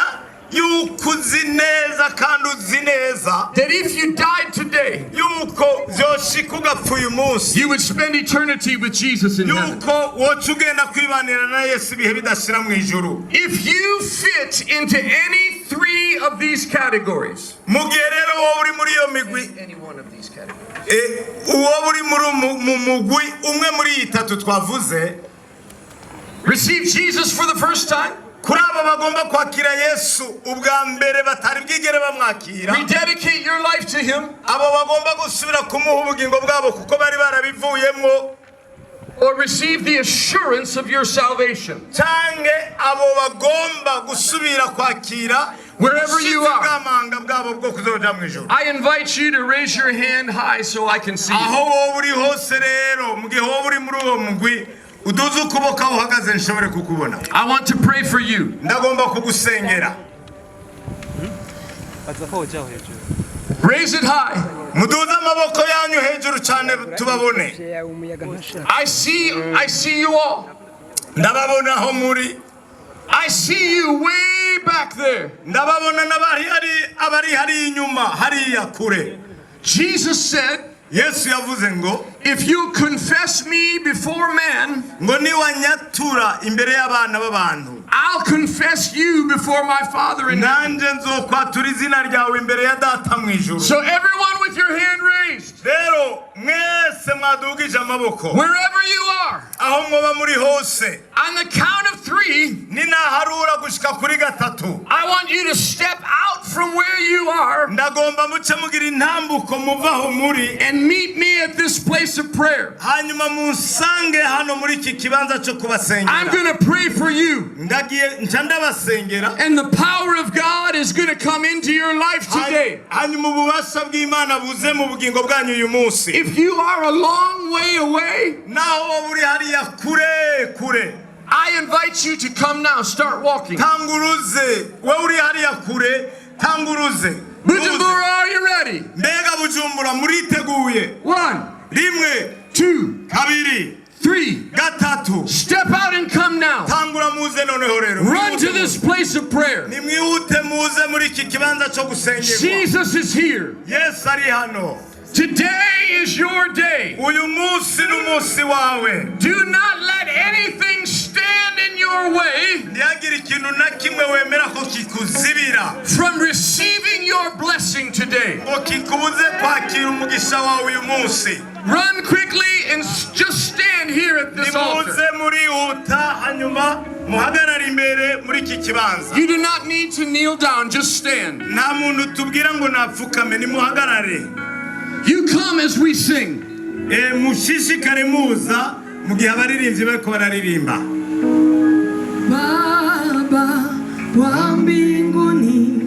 yuko uzi neza kandi uzi neza that if you died today, yuko vyoshika ugapfa uyu munsi, you would spend eternity with Jesus in heaven. yuko woca ugenda kwibanira na Yesu ibihe bidashira mu ijuru. If you fit into any three of these categories, mu gihe rero wowe uri muri iyo migwi, any one of these categories, uwo uri mu mugwi umwe muri iyi itatu twavuze, receive Jesus for the first time, kuri abo bagomba kwakira Yesu ubwa mbere batari bwigere bamwakira, rededicate your life to Him, abo bagomba gusubira kumuha ubugingo bwabo kuko bari barabivuyemwo, or receive the assurance of your salvation. canke abo bagomba gusubira kwakira Wherever you are, ubwamanga bwabo bwo kuzoja mu ijuru. I invite you to raise your hand high so I can see aho you. wowe uri hose rero, mu gihe wowe uri muri uwo mugwi, uduze ukuboko aho uhagaze nshobore kukubona. I want to pray for you. ndagomba kugusengera. Raise it high. muduze amaboko yanyu hejuru cyane tubabone. I see you all. ndababona aho muri, I see you way back there. ndababona abari hari inyuma hariya kure. Jesus said, Yesu yavuze ngo, if you confess me before man, ngo niwanyatura imbere y'abana b'abantu, I'll confess you before my Father in heaven. nanjye nzokwatura izina ryawe imbere ya data mu ijuru. So everyone with your hand raised, rero mwese mwadugije amaboko wherever you are, aho mwoba muri hose, on the count of three, ninaharura gushika kuri gatatu, I want you to step out from where you are ndagomba muce mugira intambuko muvaho muri, and meet me at this place of prayer. hanyuma munsange hano muri iki kibanza cyo I'm kubasengera. going to pray for you, ndagiye nca ndabasengera, and the power of God is going to come into your life today. hanyuma ububasha bw'Imana buze mu bugingo bwanyu uyu munsi. If you are a long way away, naho wowe uri hariya kure kure, I invite you to come now. Start walking. tanguruze. wowe uri hariya kure, tanguruze. Bujumbura, are you ready? mbega Bujumbura muriteguye? 1, rimwe, 2, kabiri, 3. gatatu. Step out and come now. tangura muze noneho rero. Run to this place of prayer. nimwihute muze muri iki kibanza cyo gusengerwa. Jesus is here. Yesu ari hano. Today is your day. uyu munsi n'umunsi wawe. Do not let anything stand in your way ntihagire ikintu na kimwe wemera ko kikuzibira from receiving your blessing today. ngo kikubuze kwakira umugisha wawe uyu munsi. Run quickly and just stand here at this altar. nimuze murihuta hanyuma muhagarare imbere muri iki kibanza. You do not need to kneel down, just stand. nta muntu tubwira ngo napfukame, nimuhagarare. You come as we sing. mushishikare muza mu gihe abaririmbyi bariko bararirimba. Baba wa mbinguni,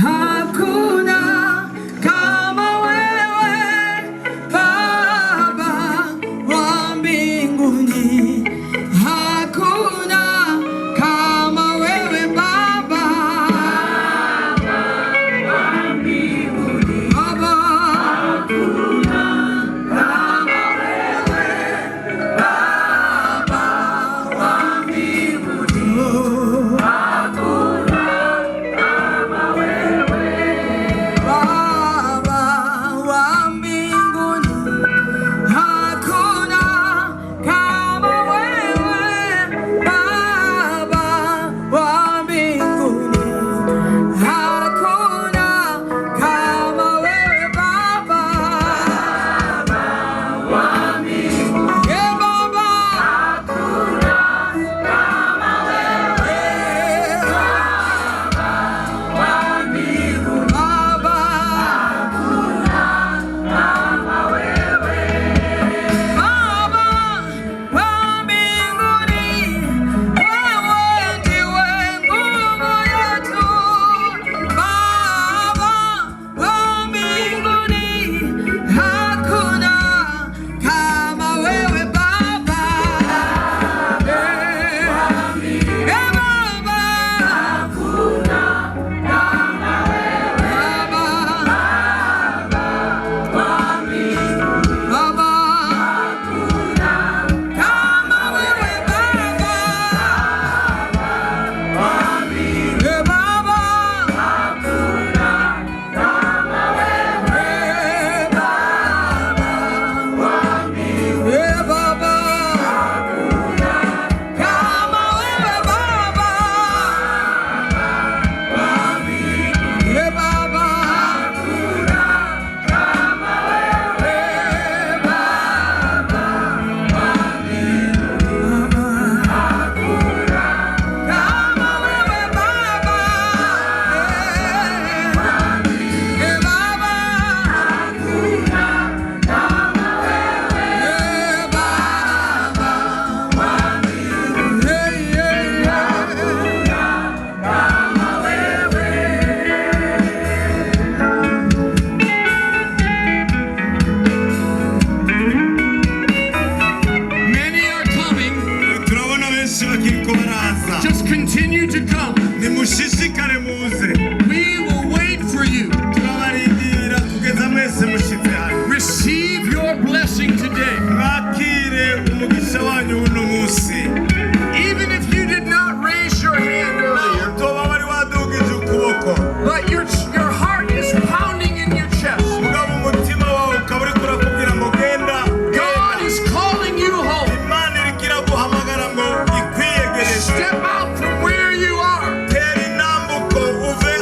hakuna kama wewe. Baba wa mbinguni, hakuna kama wewe. Baba wa mbinguni, Baba hakuna kama wewe. Baba wa mbinguni, Step out from where you are. Tera intambuko uve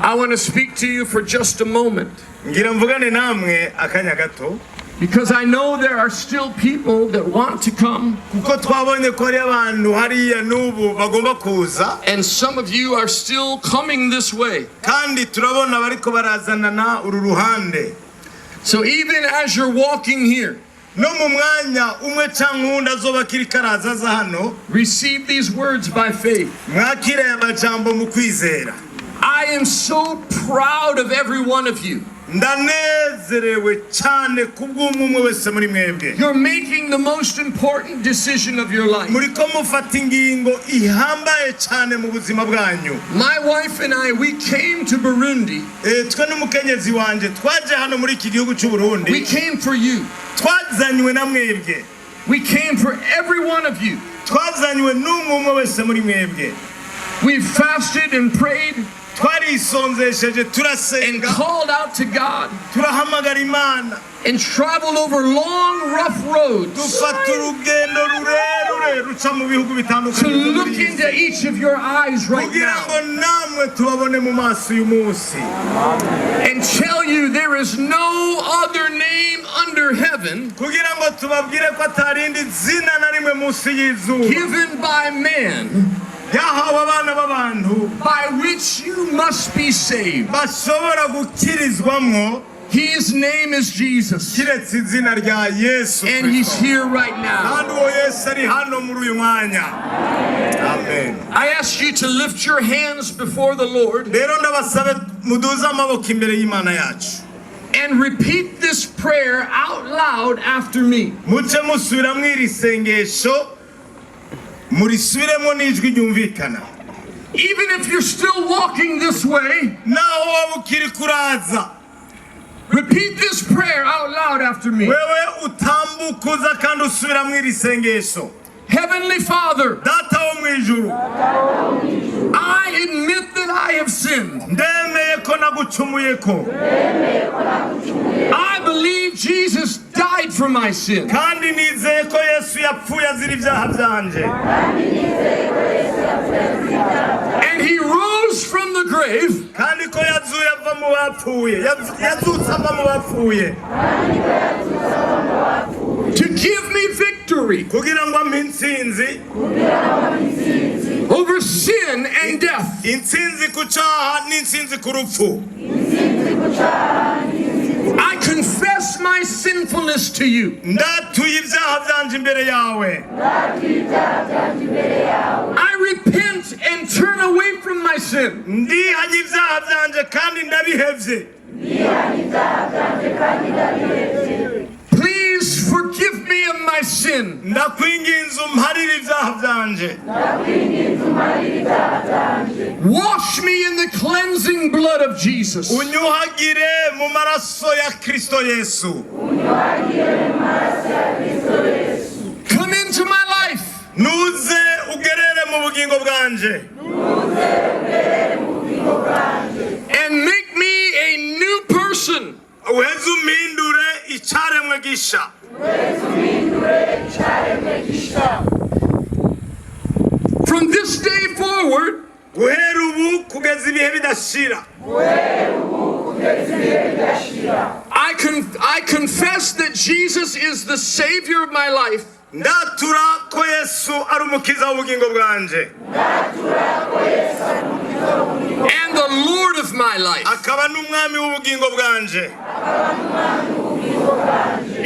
I want to speak to you for just a moment. Because I know there are still people that want to come. And some of you are still coming this way. So even as you're walking here, receive these words by faith. I am so proud of every one of you. You're making the most important decision of your life. My wife and I, we came to Burundi. We came for you. We came for every one of you. We fasted and prayed and called out to God and traveled over long, rough roads to look into each of your eyes right now and tell you there is no other name under heaven given by man by which you must be saved. His name is Jesus. And he's here right now. Amen. I ask you to lift your hands before the Lord and repeat this prayer out loud after me. Even if you're still walking this way, repeat this prayer out loud after me. Heavenly Father, I admit that I have sinned. I believe Jesus died for my sins. mu bapfuye yazutse ava mu bapfuye to give me victory kugira ngo ampe intsinzi over sin and death. intsinzi ku cyaha n'intsinzi ku rupfu. I confess my sinfulness to you. ndatuye ibyaha byanje imbere yawe. I repent and turn away from my sin. ndihanye ibyaha byanje kandi ndabihevye. Please forgive me of my sin. ndakwinginze umparire ibyaha byanje. Wash me in the cleansing blood of Jesus. unyuhagire mu maraso ya Kristo Yesu. Come into my life nuze ugerere mu bugingo bwanje. and make me a new person. uheze umpindure icyaremwe gisha. From this day forward, guhera ubu kugeza ibihe bidashira. I confess that Jesus is the Savior of my life. ndatura ko Yesu ari umukiza w'ubugingo bwanje. And the Lord of my life. akaba n'umwami w'ubugingo bwanje.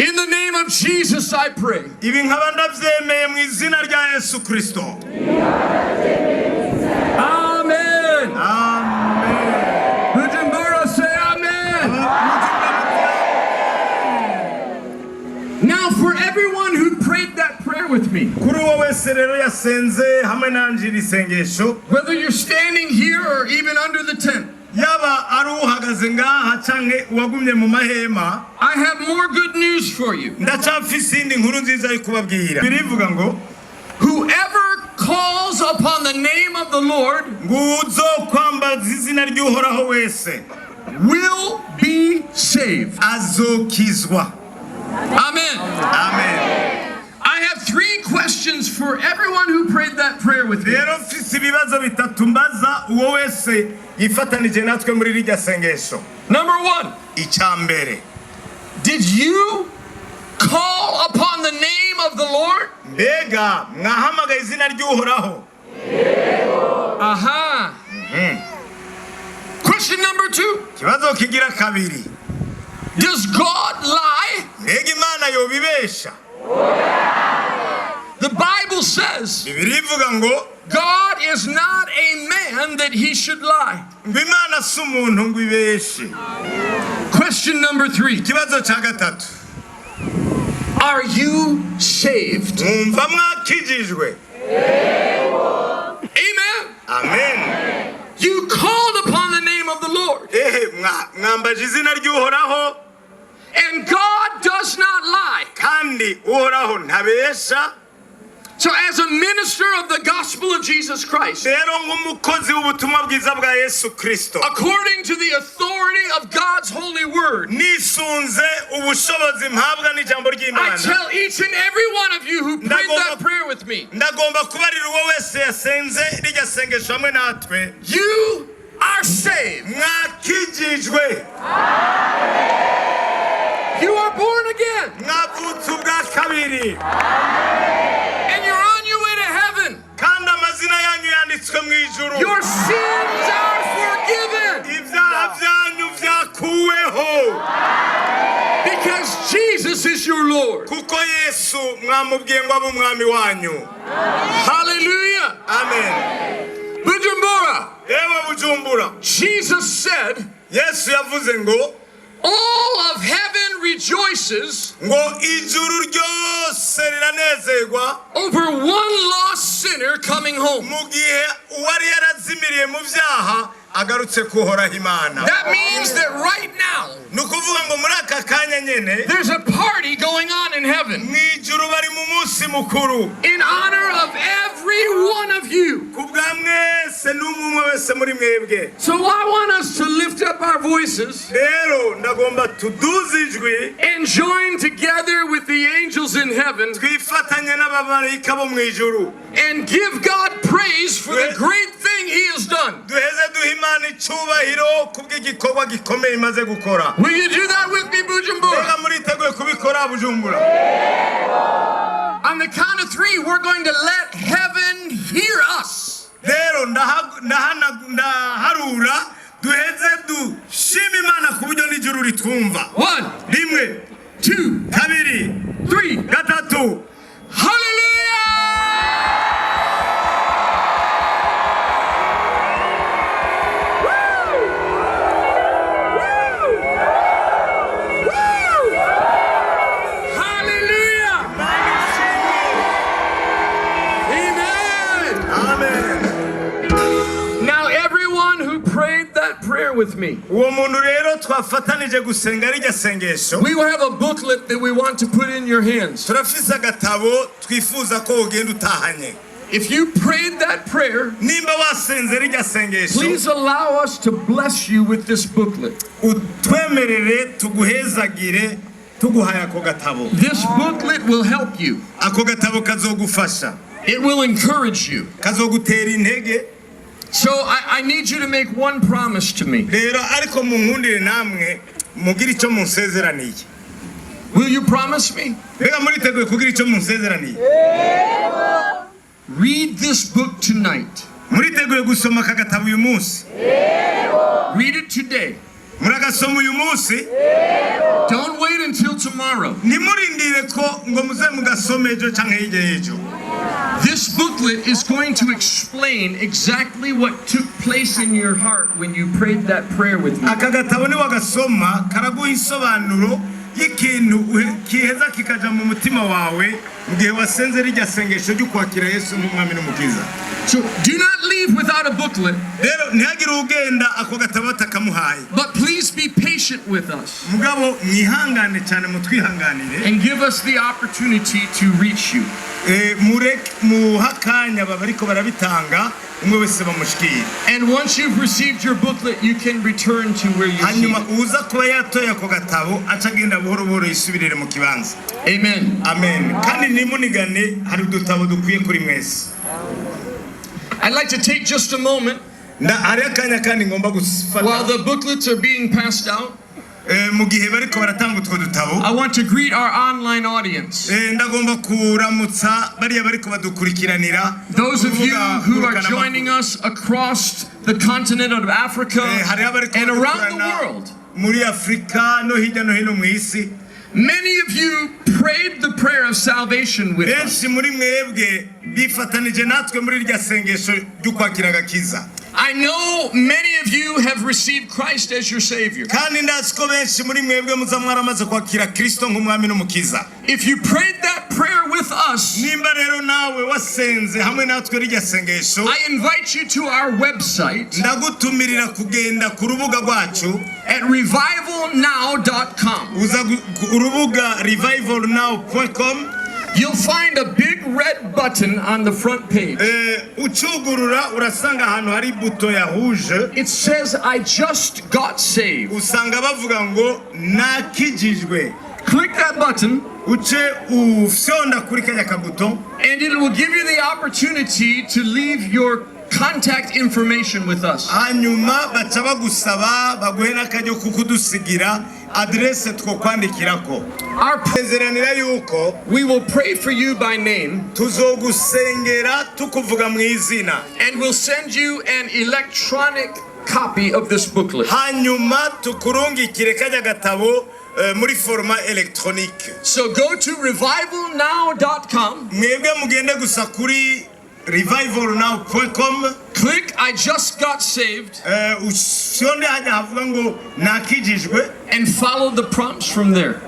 In the name of Jesus I pray. ibi nkaba ndabyemeye mu izina rya Yesu Kristo. Amen. Amen. Bujumbura, say amen. Now for everyone who prayed that prayer with me, kuri uwo wese rero yasenze hamwe nanje iri sengesho, whether you're standing here or even under the tent, yaba ari uhagaze ngaha canke uwagumye mu mahema, I have more good news for you. ndacafise indi nkuru nziza yo kubabwira. birivuga ngo Whoever calls upon the name of the Lord uzokwambaza izina ry'uhoraho wese will be saved. azokizwa. Amen. Amen. I have 3 questions for everyone who prayed that prayer with me. rero mfise ibibazo bitatu mbaza uwo wese yifatanije natwe muri rirya sengesho. Number 1, icya mbere, did you call upon the name of the Lord? mbega mwahamagaye izina ry'uhoraho? Aha. Question number 2, ikibazo kigira kabiri, does God lie? mbega imana yobibesha? The Bible says bibiri ivuga ngo God is not a man that he should lie. ngo imana si umuntu ngo ibeshe. Question number 3, ikibazo cya gatatu, are you saved? mwumva mwakijijwe? Amen. Amen. You called upon the name of the Lord. mwambaje izina ry'uhoraho, And God does not lie. kandi uhoraho ntabesha. So as a minister of the gospel of Jesus Christ, rero nk'umukozi w'ubutumwa bwiza bwa Yesu Kristo, according to the authority of God's holy word, nisunze ubushobozi mpabwa n'ijambo I ry'Imana, tell each and every one of you who prayed that prayer with me, ndagomba kubarira uwo wese yasenze rirya sengesho hamwe natwe, you are saved. mwakijijwe. You are born again. mwavutse ubwa kabiri, And you're on your way to heaven. kandi amazina yanyu yanditswe mu ijuru. Your sins are forgiven. ibyaha byanyu byakuweho, Because Jesus is your Lord. kuko Yesu mwamubwiye ngo abe umwami wanyu. Hallelujah. Amen. Bujumbura, yewe Bujumbura, Jesus said, Yesu yavuze ngo all of heaven rejoices ngo ijuru ryose riranezerwa over one lost sinner coming home. mu gihe uwari yarazimiriye mu byaha agarutse kuhoraho Imana. That means that right now, ni ukuvuga ngo muri aka kanya nyene there's a party going on in heaven mu ijuru bari mu munsi mukuru in honor of every one of you. ku bwa mwese n'umwe wese muri mwebwe. So I want us to lift up our voices rero ndagomba tuduze ijwi and join together with the angels in heaven twifatanye n'abamarayika bo mu ijuru, and give God praise for the great thing he has done. duheze duhe Imana icyubahiro kubw'igikorwa gikomeye imaze gukora. Will you do that with me, Bujumbura? Mbega muriteguye kubikora Bujumbura? On the count of 3, we're going to let heaven hear us. Rero ndaharura duheze dushima Imana ku buryo n'ijuru ritwumva. 1, 1, 2, 2, 3. 3. Hallelujah! With me. We will have a booklet that we want to put in your hands. If you prayed that prayer, please allow us to bless you with this booklet. This booklet will help you. It will encourage you. So I need you to make one promise to me. Will you promise me? Read this book tonight. Read it today. Don't wait until tomorrow. This booklet is going to explain exactly what took place in your heart when you prayed that prayer with me. So do not leave without a booklet. But please be patient with us and give us the opportunity to reach you. And once you've received your booklet, you can return to where you're seated. Amen. I'd like to take just a moment while the booklets are being passed out. I want to greet our online audience. Those of you who are joining us across the continent of Africa and around the world. Many of you prayed the prayer of salvation with us. I know many of you have received Christ as your Savior. If you prayed that prayer with us, I invite you to our website at revivalnow.com. You'll find a big red button on the front page. It says, I just got saved. Click that button, and it will give you the opportunity to leave your contact information with us. We will pray for you by name, and we'll send you an electronic copy of this booklet. So go to revivalnow.com. revivalnow.com. Click I just got saved and follow the prompts from there.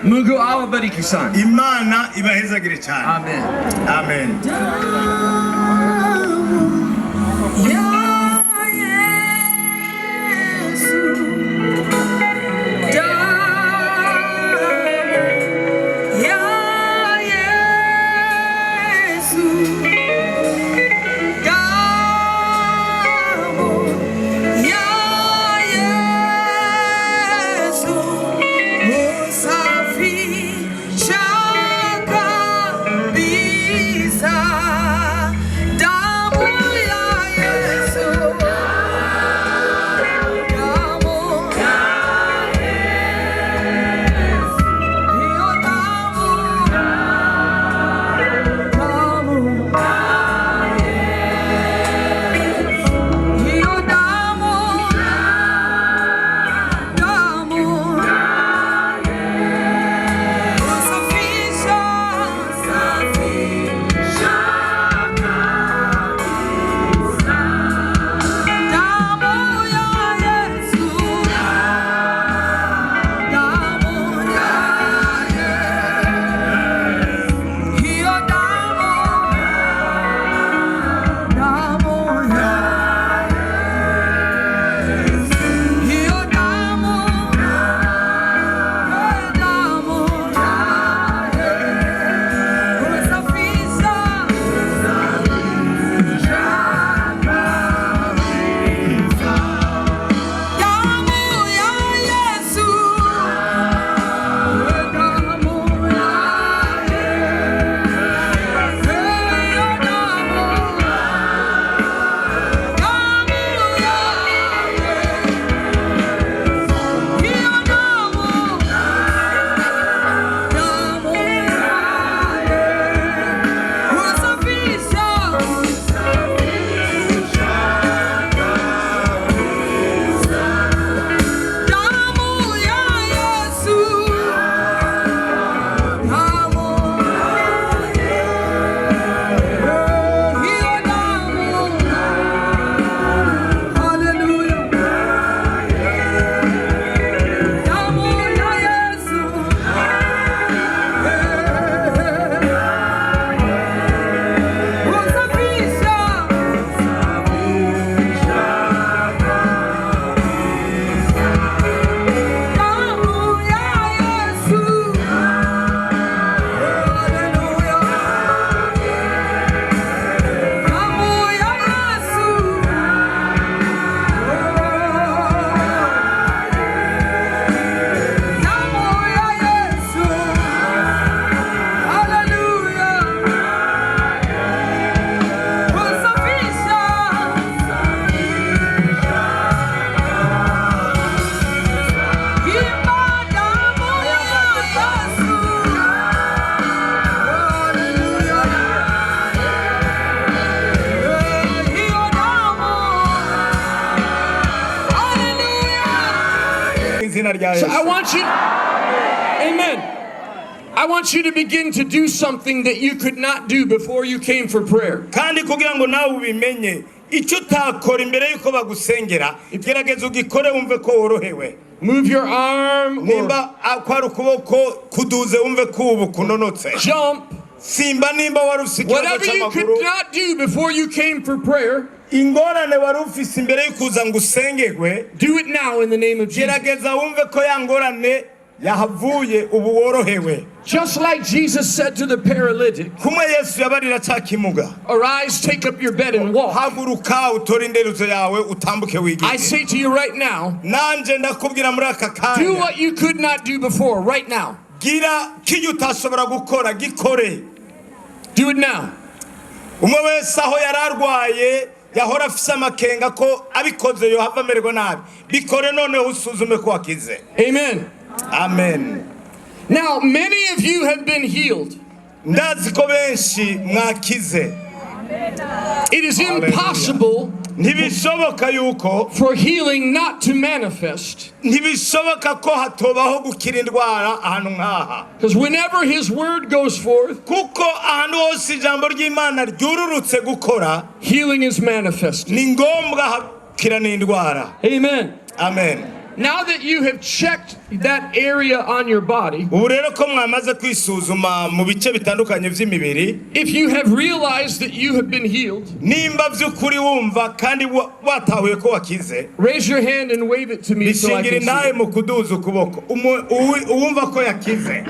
Mungu awabariki sana. Imana ibahezagire cyane. Amen. Amen. izina rya So I Yesu. want you, amen. I want you to begin to do something that you could not do before you came for prayer. Kandi kugira ngo nawe ubimenye icyo utakora imbere yuko bagusengera, gerageza ugikore wumve ko worohewe. Move your arm or Nimba akwara ukuboko kuduze wumve ko ubu kunonotse. jump. Simba nimba wari ufise ikibazo Whatever you could cy'amaguru, not do before you came for prayer, ingorane wari ufise imbere y'ukuza ngo usengerwe, do it now in the name of Jesus. gerageza wumve ko ya ngorane yahavuye ubu worohewe. Just like Jesus said to the paralytic, Kumwe Yesu yabarira ca kimuga, arise, take up your bed and walk. haguruka utore inderuzo yawe utambuke I wigire. say to you right now, Nanje ndakubwira muri aka do kanya, what you could not do before, right now. gira kiyo utashobora gukora gikore. Do it now. Umwe wese aho yararwaye yahora afise amakenga ko abikoze yo hava amererwa nabi, bikore noneho usuzume ko wakize. Amen. Amen. Now, many of you have been healed. Ndazi ko benshi mwakize. It is impossible Ntibishoboka yuko, for healing not to manifest. ntibishoboka ko hatobaho gukira indwara ahantu nk'aha. Because whenever His word goes forth, Kuko ahantu hose ijambo ry'Imana ryururutse gukora, healing is manifested. ni ngombwa hakira n'indwara. Amen. Amen. Now that you have checked that area on your body, Ubu rero ko mwamaze kwisuzuma mu bice bitandukanye vy'imibiri, if you have realized that you have been healed, nimba vy'ukuri wumva kandi watahuye ko wakize, raise your hand and wave it to me so I bishingire can see nawe it. mu kuduza ukuboko. Uwumva ko yakize.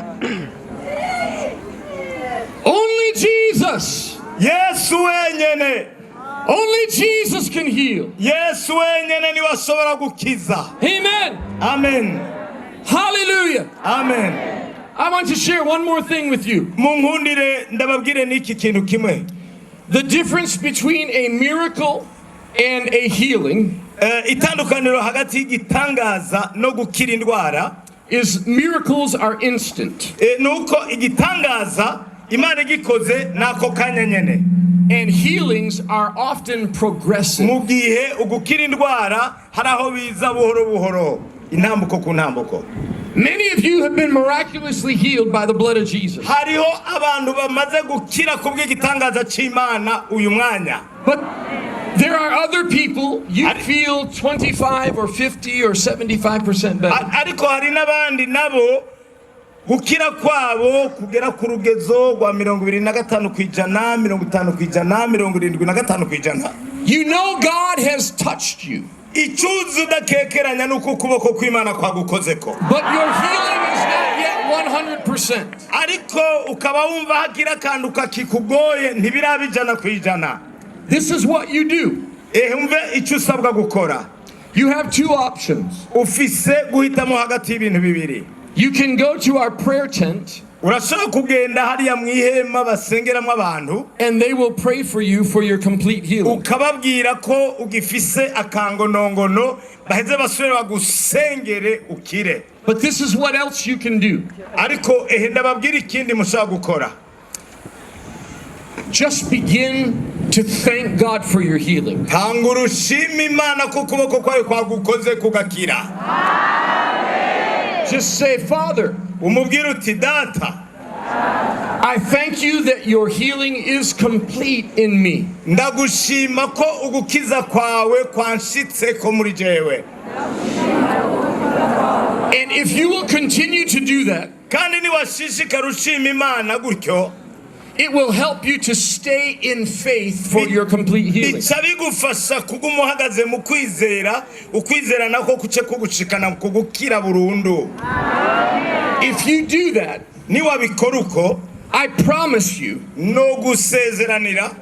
Only Jesus, Yesu wenyene, only Jesus can heal. Yesu wenyene niwe ashobora gukiza. Amen. Amen. Hallelujah. Amen. I want to share one more thing with you. Munkundire ndababwire n'iki kintu kimwe. The difference between a miracle and a healing Itandukaniro hagati y'igitangaza no gukira indwara, is miracles are instant nuko igitangaza Imana igikoze nako kanya nyene, and healings are often progressive. mu gihe ugukira indwara hari aho biza buhoro buhoro, intambuko ku ntambuko. Many of you have been miraculously healed by the blood of Jesus. Hariho abantu bamaze gukira kubw'igitangaza c'Imana uyu mwanya. But there are other people you feel 25 or 50 or 75% better. Ariko hari n'abandi nabo gukira kwabo kugera ku rugezo rwa 25%, 50%, 75%. You know God has touched you, Icuzu udakekeranya nuko ukuboko kw'Imana kwagukozeko, but your healing is not yet 100%. ariko ukaba wumva hagira akantu kakikugoye ntibiraba 100%. This is what you do. Umve icyo usabwa gukora. You have two options. Ufise guhitamo hagati y'ibintu bibiri. You can go to our prayer tent Urashobora kugenda hariya mu ihema basengeramo abantu, and they will pray for you for your complete healing. ukababwira ko ugifise akangonongono, baheze basubire bagusengere ukire. But this is what else you can do. Ariko ndababwira ikindi mushobora gukora. Just begin to thank God for your healing. Tangura ushima Imana ko ukuboko kwayo kwagukoze kugakira. Just say, Father, Umubwira uti data, I thank you that your healing is complete in me. ndagushima ko ugukiza kwawe kwanshitse ko muri jewe. And if you will continue to do that, Kandi niwashishikara ushima Imana gutyo, it will help you to stay in faith for your complete healing. bica bigufasha kuguma uhagaze mu kwizera, ukwizera nako kuce kugushikana kugukira burundu. If you do that, Niwabikora uko, I promise you, no gusezeranira,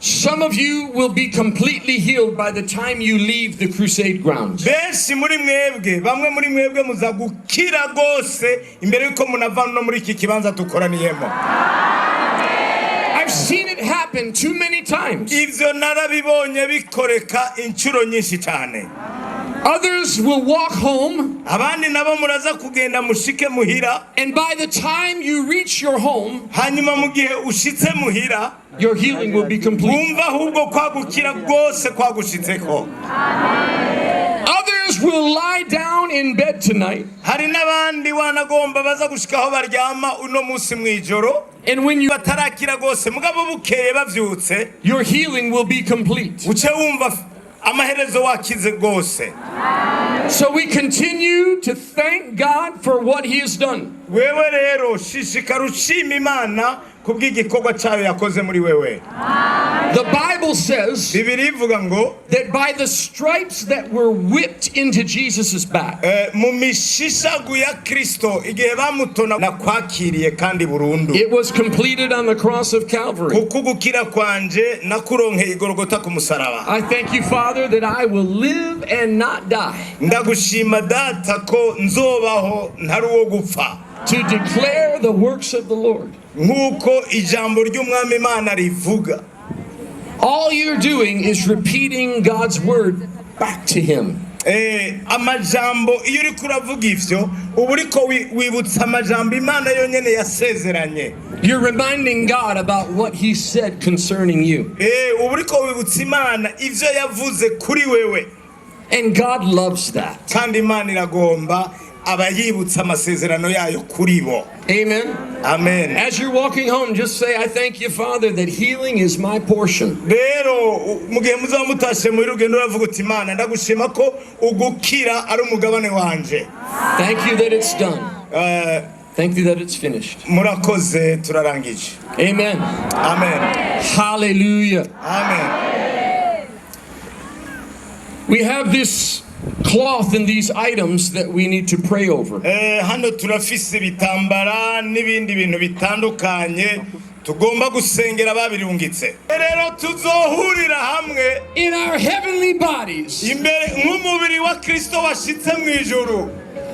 some of you will be completely healed by the time you leave the crusade grounds. benshi muri mwebwe, bamwe muri mwebwe muza gukira gose imbere yuko munava no muri iki kibanza dukoraniyemo. I've seen it happen too many times. Ivyo narabibonye bikoreka inshuro nyinshi cyane. Others will walk home, Abandi nabo muraza kugenda mushike muhira, and by the time you reach your home, hanyuma mu gihe ushitse muhira, your healing will be complete. wumva ahubwo kwagukira gose kwagushitseko. Others Others will lie down in bed tonight. hari n'abandi wanagomba baza gushikaho baryama uno munsi mwijoro And when you batarakira gose mugabo bukeye bavyutse your healing will be complete. uce wumva amaherezo wakize gose. So we continue to thank God for what he has done. Wewe rero shishikara ushima Imana kubw'igikorwa cyayo yakoze muri wewe. The Bible says Bibiri ivuga ngo that by the stripes that were whipped into Jesus' back, mu mishishagu ya Kristo igihe bamutona nakwakiriye kandi burundu. it was completed on the cross of Calvary. Kuko gukira kwanje nakuronkeye igorogota ku musaraba. I thank you, Father, that I will live and not die Ndagushima data ko nzobaho ntari uwo gupfa. to declare the works of the Lord. Nkuko ijambo ry'umwami Imana rivuga. All you're doing is repeating God's word back to him. Amajambo iyo uri kuravuga ivyo uba uriko wibutsa amajambo Imana yonyene yasezeranye. You're reminding God about what he said concerning you. Uba uriko wibutsa Imana ivyo yavuze kuri wewe. And God loves that. Kandi Imana iragomba abayibutsa amasezerano yayo kuri bo. Amen. Amen. As you're walking home, just say, I thank you, Father, that healing is my portion. Rero mugihe muzaba mutashe muri rugendo uravuga uti Imana ndagushima ko ugukira ari umugabane wanje. Thank you that it's done. Thank you that it's finished. Murakoze turarangije. Amen. Amen. Hallelujah. Amen. We have this cloth and these items that we need to pray over. Hano turafise bitambara n'ibindi bintu bitandukanye tugomba gusengera babirungitse. Rero tuzohurira hamwe In our heavenly bodies. imbere nk'umubiri wa Kristo washitse mu ijuru.